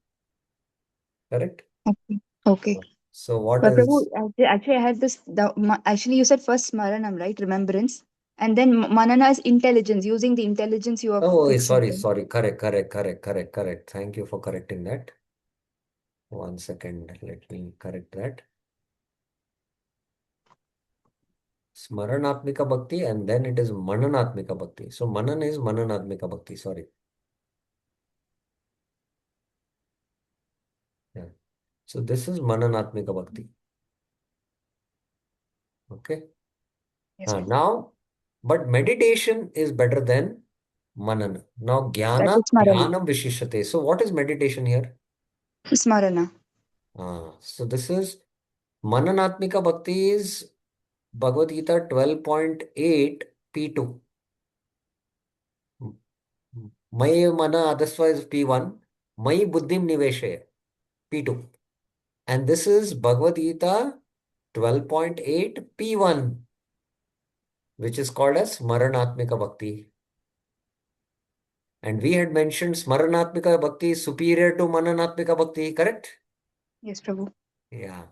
Correct? Okay. Okay. So what But Prabhu, is? actually, I had this. Actually, you said first Smaranam, right? Remembrance. And then Manana is intelligence, using the intelligence you are Oh, fixing. sorry. Correct. Thank you for correcting that. 1 second. Let me correct that. Smaranatmika Bhakti and then it is Mananatmika Bhakti. So Manan is Mananatmika Bhakti. Sorry. Yeah. So this is Mananatmika Bhakti. Okay. Yes, Prabhu. Now, but meditation is better than Manana. Now, That Jnana is Smarana. Dhyanam Vishishyate. So what is meditation here? Smarana. So this is Mananatmika Bhakti is Bhagavad Gita 12.8 P2. May Mana Adasva is P1. May Buddhim Niveshe P2. And this is Bhagavad Gita 12.8 P1, which is called as Smaranatmika Bhakti. And we had mentioned Smaranatmika Bhakti is superior to Mananatmika Bhakti, correct? Yes, Prabhu. Yeah.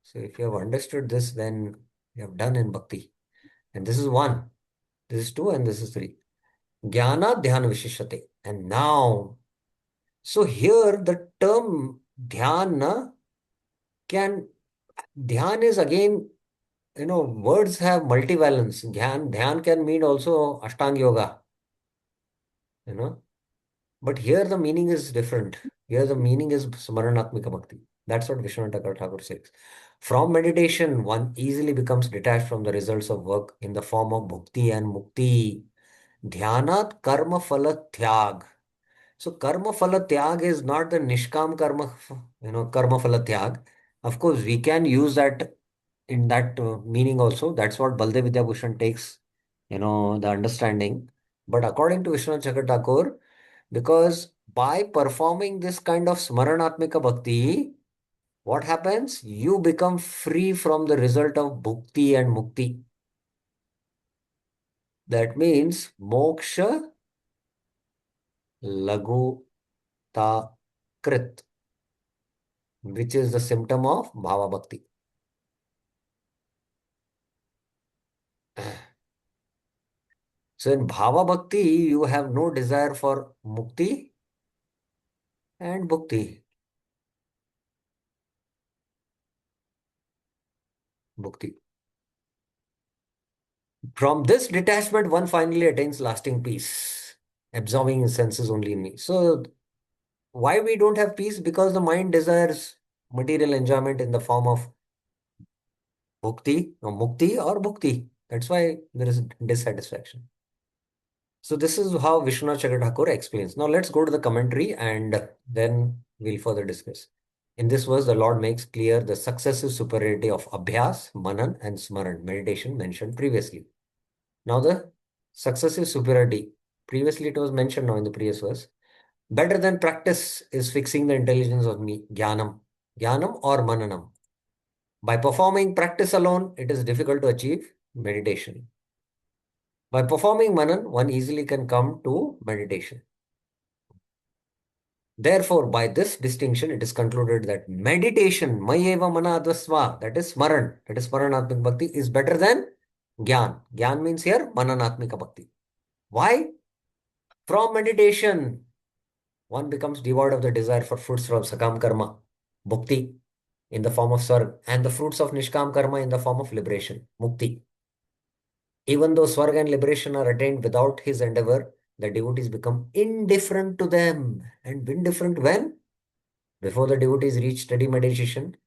So if you have understood this, then you have done in Bhakti. And this is one, this is two, and this is three. Jnana Dhyana Vishishyate. And now, so here the term Dhyan dhyan is again, words have multivalence. Dhyan can mean also Ashtanga Yoga, you know. But here the meaning is different. Here the meaning is Smaranatmika Bhakti. That's what Vishwanath Thakur says. From meditation, one easily becomes detached from the results of work in the form of bhukti and mukti. Dhyanat karma phala tyag. So karma phala tyag is not the nishkam karma, karma phala tyag. Of course, we can use that in that meaning also. That's what Baldev Vidyabhushan takes, the understanding. But according to Vishwanath Chakravarti Thakur, because by performing this kind of smaranatmika bhakti, what happens? You become free from the result of bhukti and mukti. That means moksha lagu ta krit, which is the symptom of bhava bhakti. So in bhava bhakti, you have no desire for mukti and bhukti. Bhukti. From this detachment, one finally attains lasting peace, absorbing his senses only in me. So why we don't have peace? Because the mind desires material enjoyment in the form of bhukti or mukti or bhukti. That's why there is dissatisfaction. So this is how Vishwanath Chakravarti explains. Now let's go to the commentary and then we'll further discuss. In this verse, the Lord makes clear the successive superiority of abhyas, manan, and smaran, meditation mentioned previously. Now the successive superiority, previously it was mentioned now in the previous verse. Better than practice is fixing the intelligence of me, jnanam or mananam. By performing practice alone, it is difficult to achieve meditation. By performing manan, one easily can come to meditation. Therefore, by this distinction, it is concluded that meditation, mayeva mana advasva, that is smaranatmika bhakti, is better than gyan. Gyan means here mananatmika bhakti. Why? From meditation, one becomes devoid of the desire for fruits from sakam karma, bhukti, in the form of swarg, and the fruits of nishkam karma in the form of liberation, mukti. Even though swarg and liberation are attained without his endeavor, the devotees become indifferent to them. And indifferent when? Before the devotees reach steady meditation,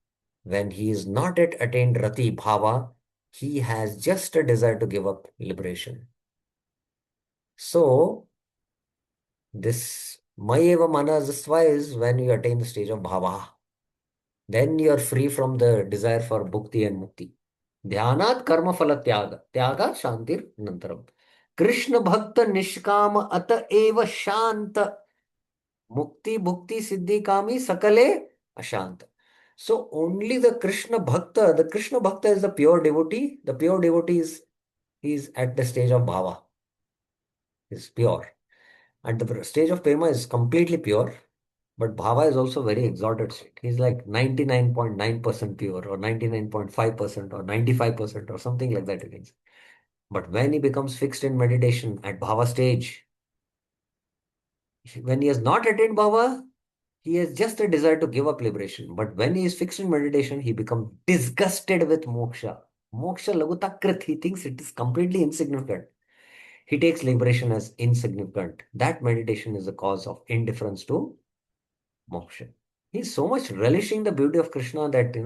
when he is not yet attained rati bhava, he has just a desire to give up liberation. So, this mayeva manasasva is when you attain the stage of bhava. Then you are free from the desire for bhukti and mukti. Dhyanat karma phala tyaga. Tyaga shantir nantaram. Krishna bhakta nishkama ata eva shanta. Mukti bhukti siddhi kami sakale ashanta. So only the Krishna bhakta is the pure devotee. The pure devotee is at the stage of bhava. Is pure. At the stage of prema is completely pure. But Bhava is also very exalted state. He's like 99.9% pure or 99.5% or 95% or something like that. You can say. But when he becomes fixed in meditation at Bhava stage, when he has not attained Bhava, he has just a desire to give up liberation. But when he is fixed in meditation, he becomes disgusted with moksha. Moksha lagutakrit, he thinks it is completely insignificant. He takes liberation as insignificant. That meditation is the cause of indifference to moksha. He's so much relishing the beauty of Krishna that,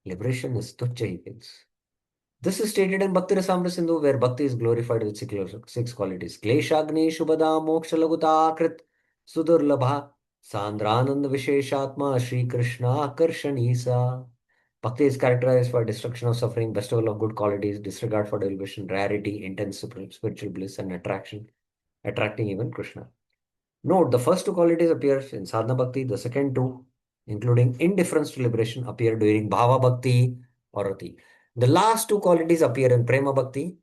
liberation is tuchya, he feels. This is stated in Bhakti Rasamrita Sindhu, where bhakti is glorified with six qualities. Kleshagni Shubhada Moksha Laguta Krit Sudurlabha Sandranand Visheshatma Shri Krishna Karshanisa. Bhakti is characterized by destruction of suffering, bestowal of good qualities, disregard for delusion, rarity, intense spiritual bliss, and attracting even Krishna. Note, the first two qualities appear in sadhana bhakti, the second two, including indifference to liberation, appear during bhava bhakti or rati. The last two qualities appear in prema bhakti.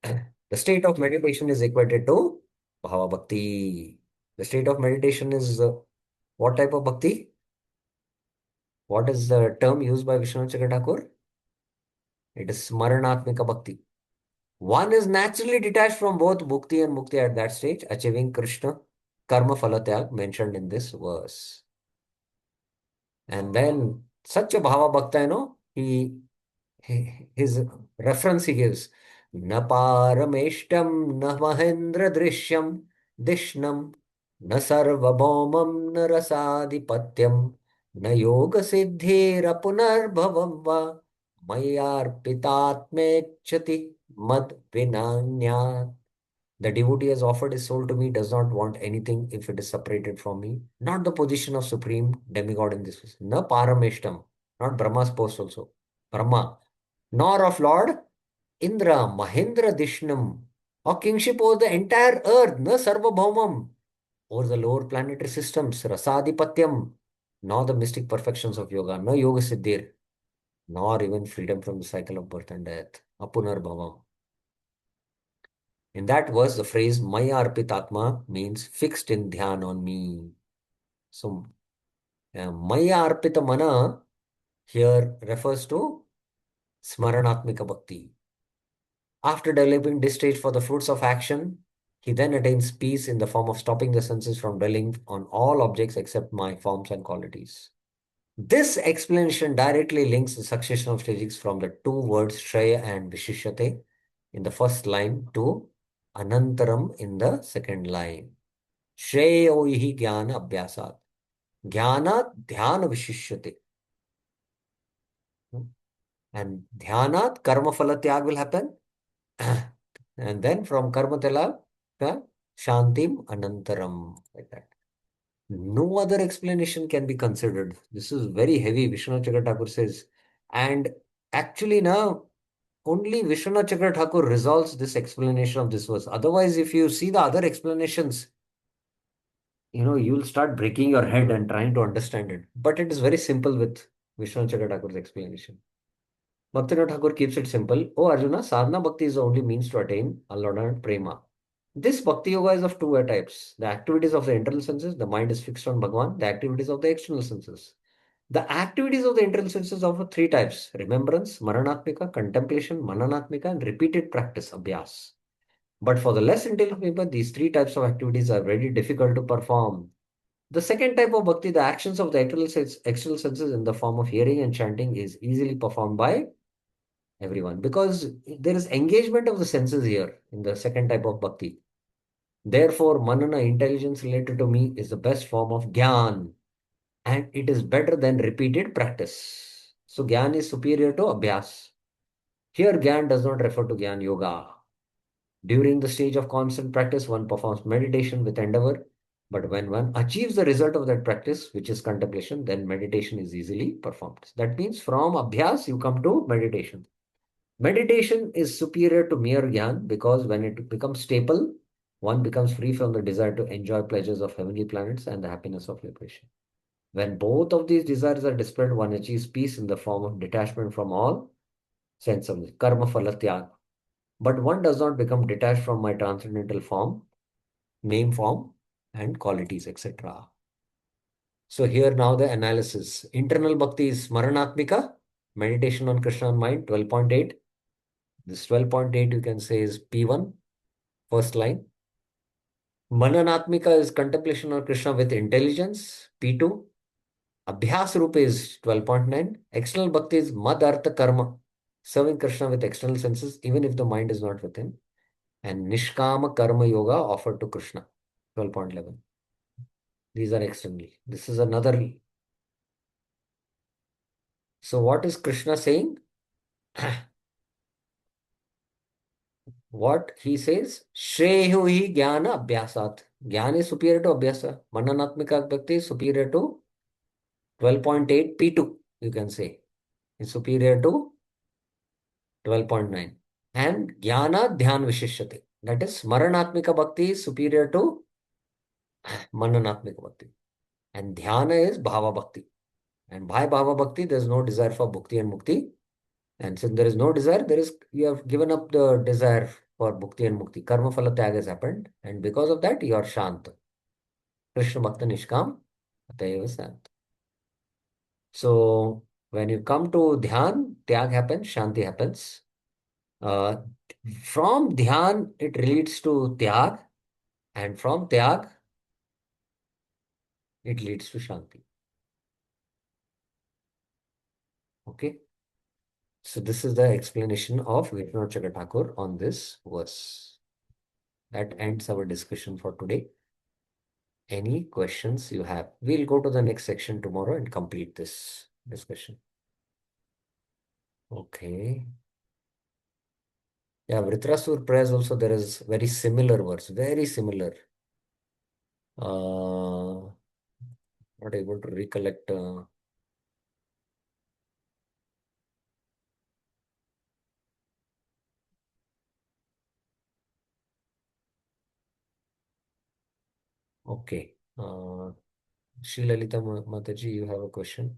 The state of meditation is equated to bhava bhakti. The state of meditation is what type of bhakti? What is the term used by Vishwanath Chakravarti? It is smaranatmika bhakti. One is naturally detached from both bhukti and mukti at that stage, achieving Krishna karma phala tyag mentioned in this verse. And then such a Bhava Bhakta, his reference he gives, na parameshtam na mahendra drishyam dishnam na sarvabhaumam na rasadhipatyam na yoga siddhira punarbhavam va mayarpitatmechati mad vinanyat. The devotee has offered his soul to me, does not want anything if it is separated from me. Not the position of supreme demigod in this. Na parameshtam, not Brahma's post also. Brahma, nor of Lord Indra, Mahendra Dishnam, or kingship over the entire earth, na Sarvabhaumam, over the lower planetary systems, Rasadipatyam, nor the mystic perfections of yoga, no Yoga Siddhir, nor even freedom from the cycle of birth and death, Apunar Bhavam. In that verse, the phrase Maya Arpitatma means fixed in dhyan on me. So, Maya Arpita Mana here refers to Smaranatmika Bhakti. After developing this stage for the fruits of action, he then attains peace in the form of stopping the senses from dwelling on all objects except my forms and qualities. This explanation directly links the succession of stages from the two words Shraya and Vishishyate in the first line to Anantaram in the second line. Shreyo hi jnana abhyasat. Jnana dhyana vishishyate. And dhyanat karma phala tyag will happen. And then from karma tala, shantim anantaram. Like that. No other explanation can be considered. This is very heavy, Vishwanath Chakra Thakur says. And actually now, only Vishwanath Chakra Thakur resolves this explanation of this verse. Otherwise, if you see the other explanations, you'll start breaking your head and trying to understand it. But it is very simple with Vishwanath Chakra Thakur's explanation. Bhaktivinoda Thakur keeps it simple. Oh Arjuna, sadhana bhakti is the only means to attain unlimited prema. This bhakti yoga is of two types. The activities of the internal senses, the mind is fixed on Bhagavan. The activities of the external senses. The activities of the internal senses are of three types: remembrance, maranatmika, contemplation, mananatmika, and repeated practice, abhyas. But for the less intelligent people, these three types of activities are very difficult to perform. The second type of bhakti, the actions of the external senses in the form of hearing and chanting, is easily performed by everyone because there is engagement of the senses here in the second type of bhakti. Therefore, manana, intelligence related to me, is the best form of gyan, and it is better than repeated practice. So, gyan is superior to abhyas. Here, gyan does not refer to gyan yoga. During the stage of constant practice, one performs meditation with endeavor. But when one achieves the result of that practice, which is contemplation, then meditation is easily performed. That means from abhyas, you come to meditation. Meditation is superior to mere gyan because when it becomes staple, one becomes free from the desire to enjoy pleasures of heavenly planets and the happiness of liberation. When both of these desires are dispelled, one achieves peace in the form of detachment from all sense of karma phala tyag. But one does not become detached from my transcendental form, name form, and qualities, etc. So here now the analysis. Internal bhakti is smaranatmika, meditation on Krishna mind, 12.8. This 12.8 you can say is P1, first line. Mananatmika is contemplation on Krishna with intelligence, P2. Abhyas Rupa is 12.9. External bhakti is Mad Artha Karma, serving Krishna with external senses even if the mind is not within. And Nishkama Karma Yoga offered to Krishna, 12.11. These are externally. This is another. So what is Krishna saying? What he says? Shreyo hi jnana abhyasat. Jnana is superior to abhyasa. Mananatmika bhakti is superior to 12.8 P2, you can say. Is superior to 12.9. And jnana dhyan vishishyate. That is, Maranatmika bhakti is superior to Mananatmika bhakti. And dhyana is Bhava bhakti. And by Bhava bhakti, there is no desire for bhukti and mukti. And since there is no desire, you have given up the desire for bhukti and mukti. Karma phala tyag has happened. And because of that, you are shant. Krishna bhakta nishkam, atayeva sant. So when you come to dhyan, tyag happens, shanti happens. From dhyan, it leads to tyag. And from tyag, it leads to shanti. Okay. So this is the explanation of Vishnu Chakra Thakur on this verse. That ends our discussion for today. Any questions you have? We'll go to the next section tomorrow and complete this discussion. Okay. Yeah, Vritrasur prayers also there is very similar verse, very similar. Not able to recollect. Okay. Shri Lalita Mataji, you have a question?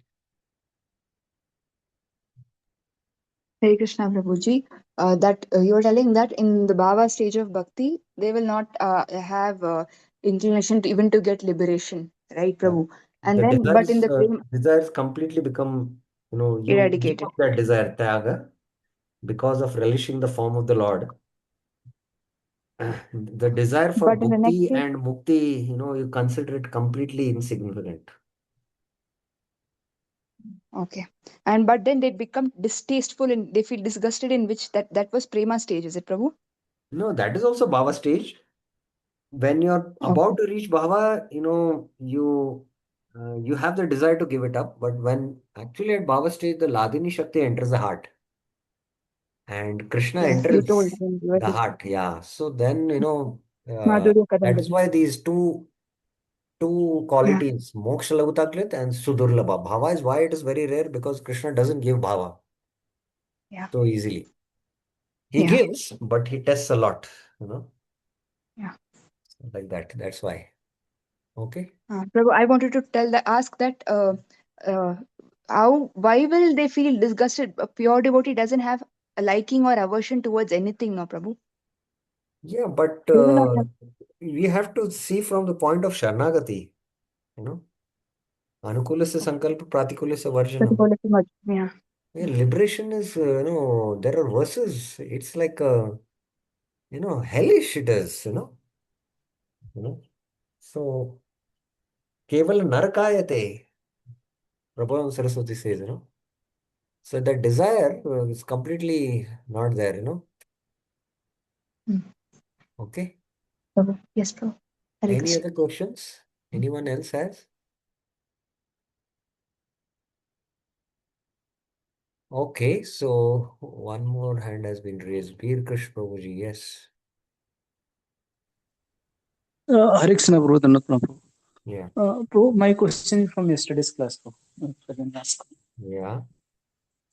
Hare Krishna Prabhuji, that you were telling that in the Bhava stage of bhakti, they will not have inclination to even to get liberation, right, Yeah. Prabhu? And then, but in the prem, Desires completely become, you give eradicated. up that desire, tyaga, because of relishing the form of the Lord. The desire for But in the next bhukti stage, and mukti, you consider it completely insignificant. okay. And but then they become distasteful and they feel disgusted, in which that was prema stage, is it, Prabhu? No, that is also bhava stage. When you're about Okay. to reach bhava, you have the desire to give it up. But when actually at bhava stage, the Ladini Shakti enters the heart. And Krishna Yes, you told enters when you were the teaching. heart. Yeah. So then, Madhurya that's Kadambali. why these two Yeah, qualities, Moksha Lagutaglit and Sudurlabha. Bhava is why it is very rare because Krishna doesn't give bhava yeah, so easily. He yeah, gives, but he tests a lot, yeah. like that. That's why. Okay. Prabhu, I wanted to ask that uh, why will they feel disgusted? A pure devotee doesn't have a liking or aversion towards anything, no, Prabhu. Yeah, but They will not have we have to see from the point of Sharnagati, you know, Anukulasya Sankalpa Pratikulasya Varjanam. particular much. Yeah. Yeah, liberation is, there are verses. It's like, hellish it is, you know. So, keval narakayate, Prabhupada Saraswati says, So that desire is completely not there, Mm. Okay. Prabhu. Yes, Prabhu. Hare Any Krishna. other questions? Anyone else has? Okay, so one more hand has been raised. Bir Krish Prabhuji, yes. Hare Krishna, Prabhu, Dhanat Prabhu. Yeah, Prabhu, my question is from yesterday's class, Prabhu. If I can ask. yeah.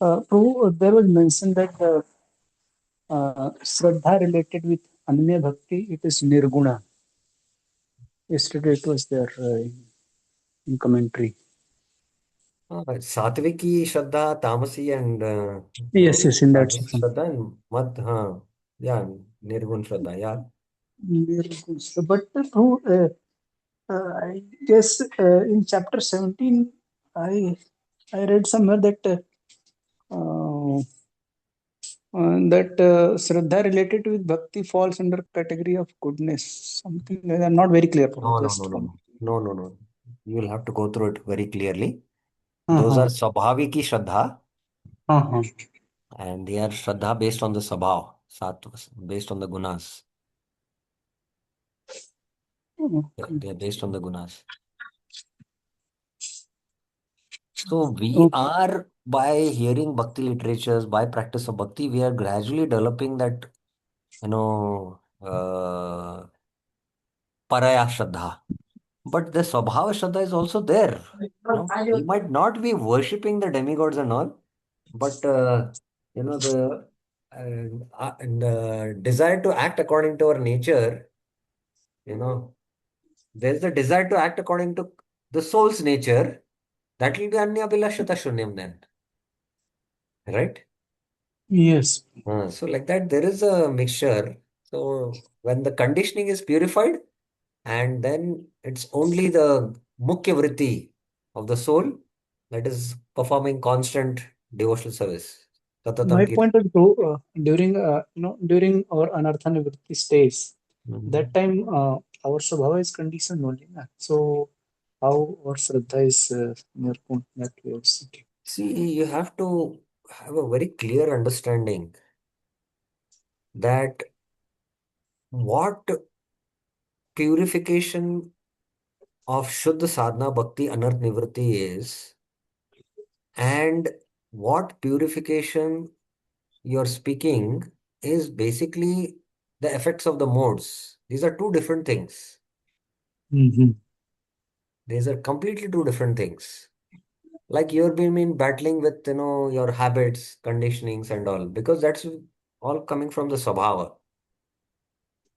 Prabhu, there was mentioned that Shraddha related with Anya Bhakti, it is Nirguna. Yesterday it was there in commentary. Satviki Shraddha, Tamasi and Yes, in that Rajasi section. Shraddha and yeah, Nirgun Shraddha, yeah. Nirguna. But Prabhu, I guess in chapter 17, I read somewhere that Shraddha related with bhakti falls under category of goodness. Something like that. I'm not very clear, Prabhu. No, no, no, Just no, one. no. No, no, no. You will have to go through it very clearly. Those Uh-huh. are Swabhaviki Shraddha Uh-huh. and they are Shraddha based on the Swabhav, based on the Gunas. Yeah, Okay. they are based on the Gunas. So we Okay. are, by hearing Bhakti literatures, by practice of Bhakti, we are gradually developing that, Paraya Shraddha. But the Swabhava Shraddha is also there. We might not be worshipping the demigods and all, but the desire to act according to our nature, you know, there's the desire to act according to the soul's nature. That will be Anyabhilashata Shunyam then, right? Yes. So like that, there is a mixture. So when the conditioning is purified, and then it's only the Mukhya Vritti of the soul that is performing constant devotional service. My Tatatam point is, during our anartha nivritti stage, Mhm. that time our swabhava is conditioned only. Na? So how our Shraddha is nirguna that way of thinking. See, you have to have a very clear understanding that what purification of Shuddha Sadhana Bhakti Anarth Nivritti is, and what purification you're speaking is basically the effects of the modes. These are two different things. Mm-hmm. These are completely two different things. Like you've been battling with, your habits, conditionings, and all, because that's all coming from the Swabhava.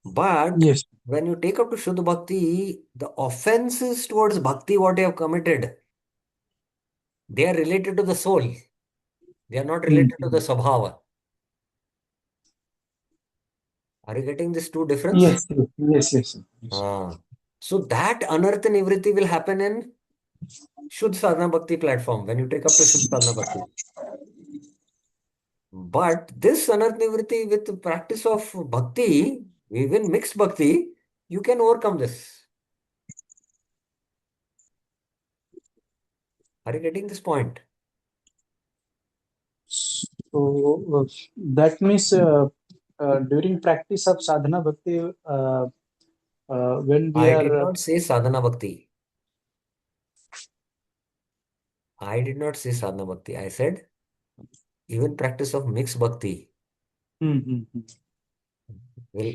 But Yes. when you take up to Shuddha Bhakti, the offenses towards Bhakti, what you have committed, they are related to the soul. They are not related to the Mm-hmm. Swabhava. Are you getting this two difference? Yes, yes, yes, yes, yes. Ah. So that anartha nivritti will happen in Shuddha Sadhana Bhakti platform when you take up to Shuddha Sadhana Bhakti. But this anartha nivritti with the practice of bhakti, even mixed bhakti, you can overcome this. Are you getting this point? So that means during practice of sadhana bhakti, when we I did are not say sadhana bhakti. I did not say sadhana bhakti. I said even practice of mixed bhakti mm-hmm. will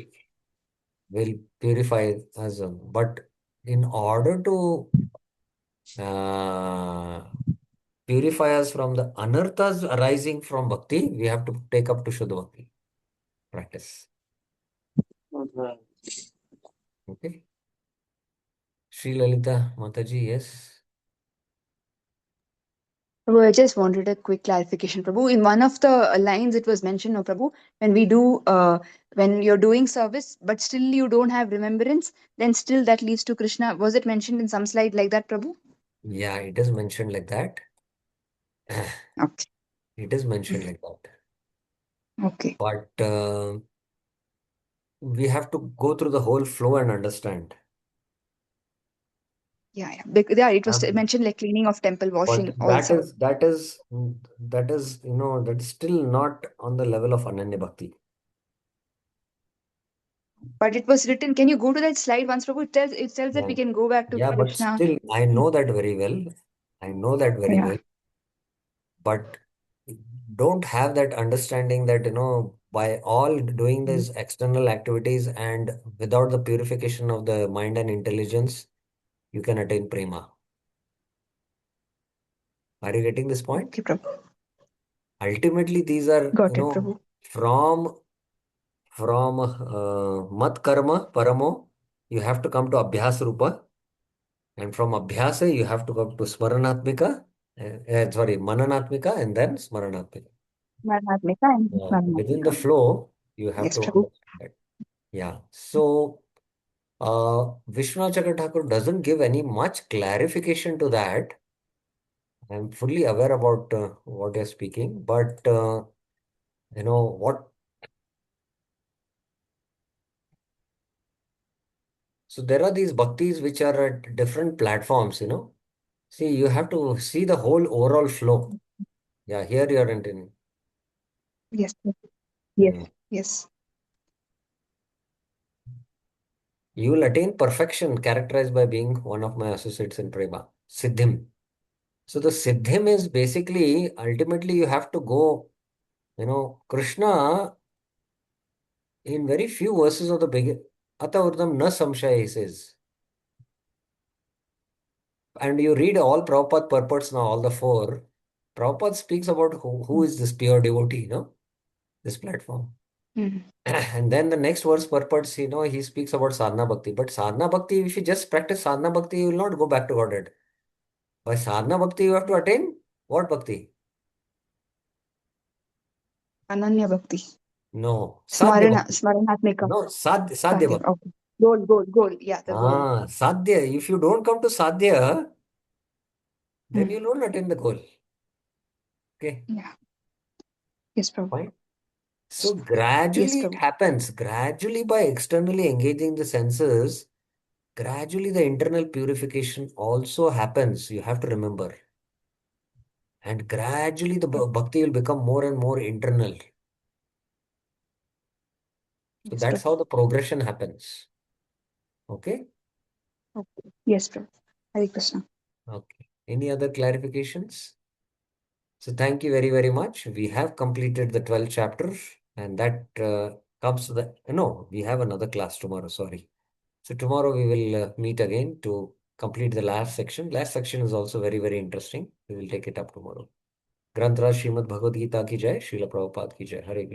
will purify us. But in order to uh, purify us from the anarthas arising from bhakti, we have to take up to Shuddha Bhakti practice. Okay. Okay. Sri Lalita Mataji, yes. Prabhu, I just wanted a quick clarification, Prabhu. In one of the lines, it was mentioned, no, Prabhu, when you're doing service, but still you don't have remembrance, then still that leads to Krishna. Was it mentioned in some slide like that, Prabhu? Yeah, it is mentioned like that. Okay. It is mentioned like that. Okay. But we have to go through the whole flow and understand. Yeah, yeah. Yeah, it was Um, mentioned like cleaning of temple, washing but also. that is still not on the level of Ananya Bhakti. But it was written. Can you go to that slide once, Prabhu? It tells that Yeah. we can go back to Yeah, but Krishna. still, I know that very well. I know that very Yeah. well. But don't have that understanding that, by all doing these external activities and without the purification of the mind and intelligence, you can attain prema. Are you getting this point? Okay, Prabhu. Ultimately, these are, Got it, Prabhu. from mat karma paramo, you have to come to abhyas rupa, and from abhyasa, you have to come to smaranatmika, sorry, mananatmika, and then smaranatmika. Smaranatmika and Within the Smaranatmika. flow, you have Yes, to Prabhu. understand that. Yeah. So, Vishwanath Chakra Thakur doesn't give any much clarification to that. I'm fully aware about what you're speaking, but what? So there are these bhaktis which are at different platforms. See, you have to see the whole overall flow. Yeah, here you are in. Yes, Prabhu. Yes, Mm. yes. You will attain perfection characterized by being one of my associates in Prema. Siddhim. So the Siddhim is basically ultimately you have to go, Krishna in very few verses of the beginning, Ata Urdham na samshaya, he says. And you read all Prabhupada purports now, all the four. Prabhupada speaks about who is this pure devotee, this platform. Mhm. And then the next verse purports, he speaks about sadhana bhakti. But sadhana bhakti, if you just practice sadhana bhakti, you will not go back to Godhead. By sadhana bhakti, you have to attain what bhakti? Ananya Bhakti. No, sadhya bhakti. Smaranatmika. No, sadhya Sadhya. bhakti. Okay. Goal. Yeah, the goal. Sadhya. If you don't come to sadhya, then Hmm. you don't attain the goal. Okay, Yeah. Yes, Prabhu. fine. So Yes, gradually it Prabhu. happens. Gradually, by externally engaging the senses, gradually the internal purification also happens. You have to remember. And gradually the bhakti will become more and more internal. So Yes, that's Prabhu. how the progression happens. Okay? Okay. Yes, Prabhu. Hare Krishna. Okay. Any other clarifications? So thank you very, very much. We have completed the 12th chapter, and that comes to the, no, we have another class tomorrow, sorry. So tomorrow we will meet again to complete the last section. Last section is also very, very interesting. We will take it up tomorrow. Granth Raj Srimad Bhagavad Gita ki jai, Srila Prabhupada ki jai. Hare Krishna.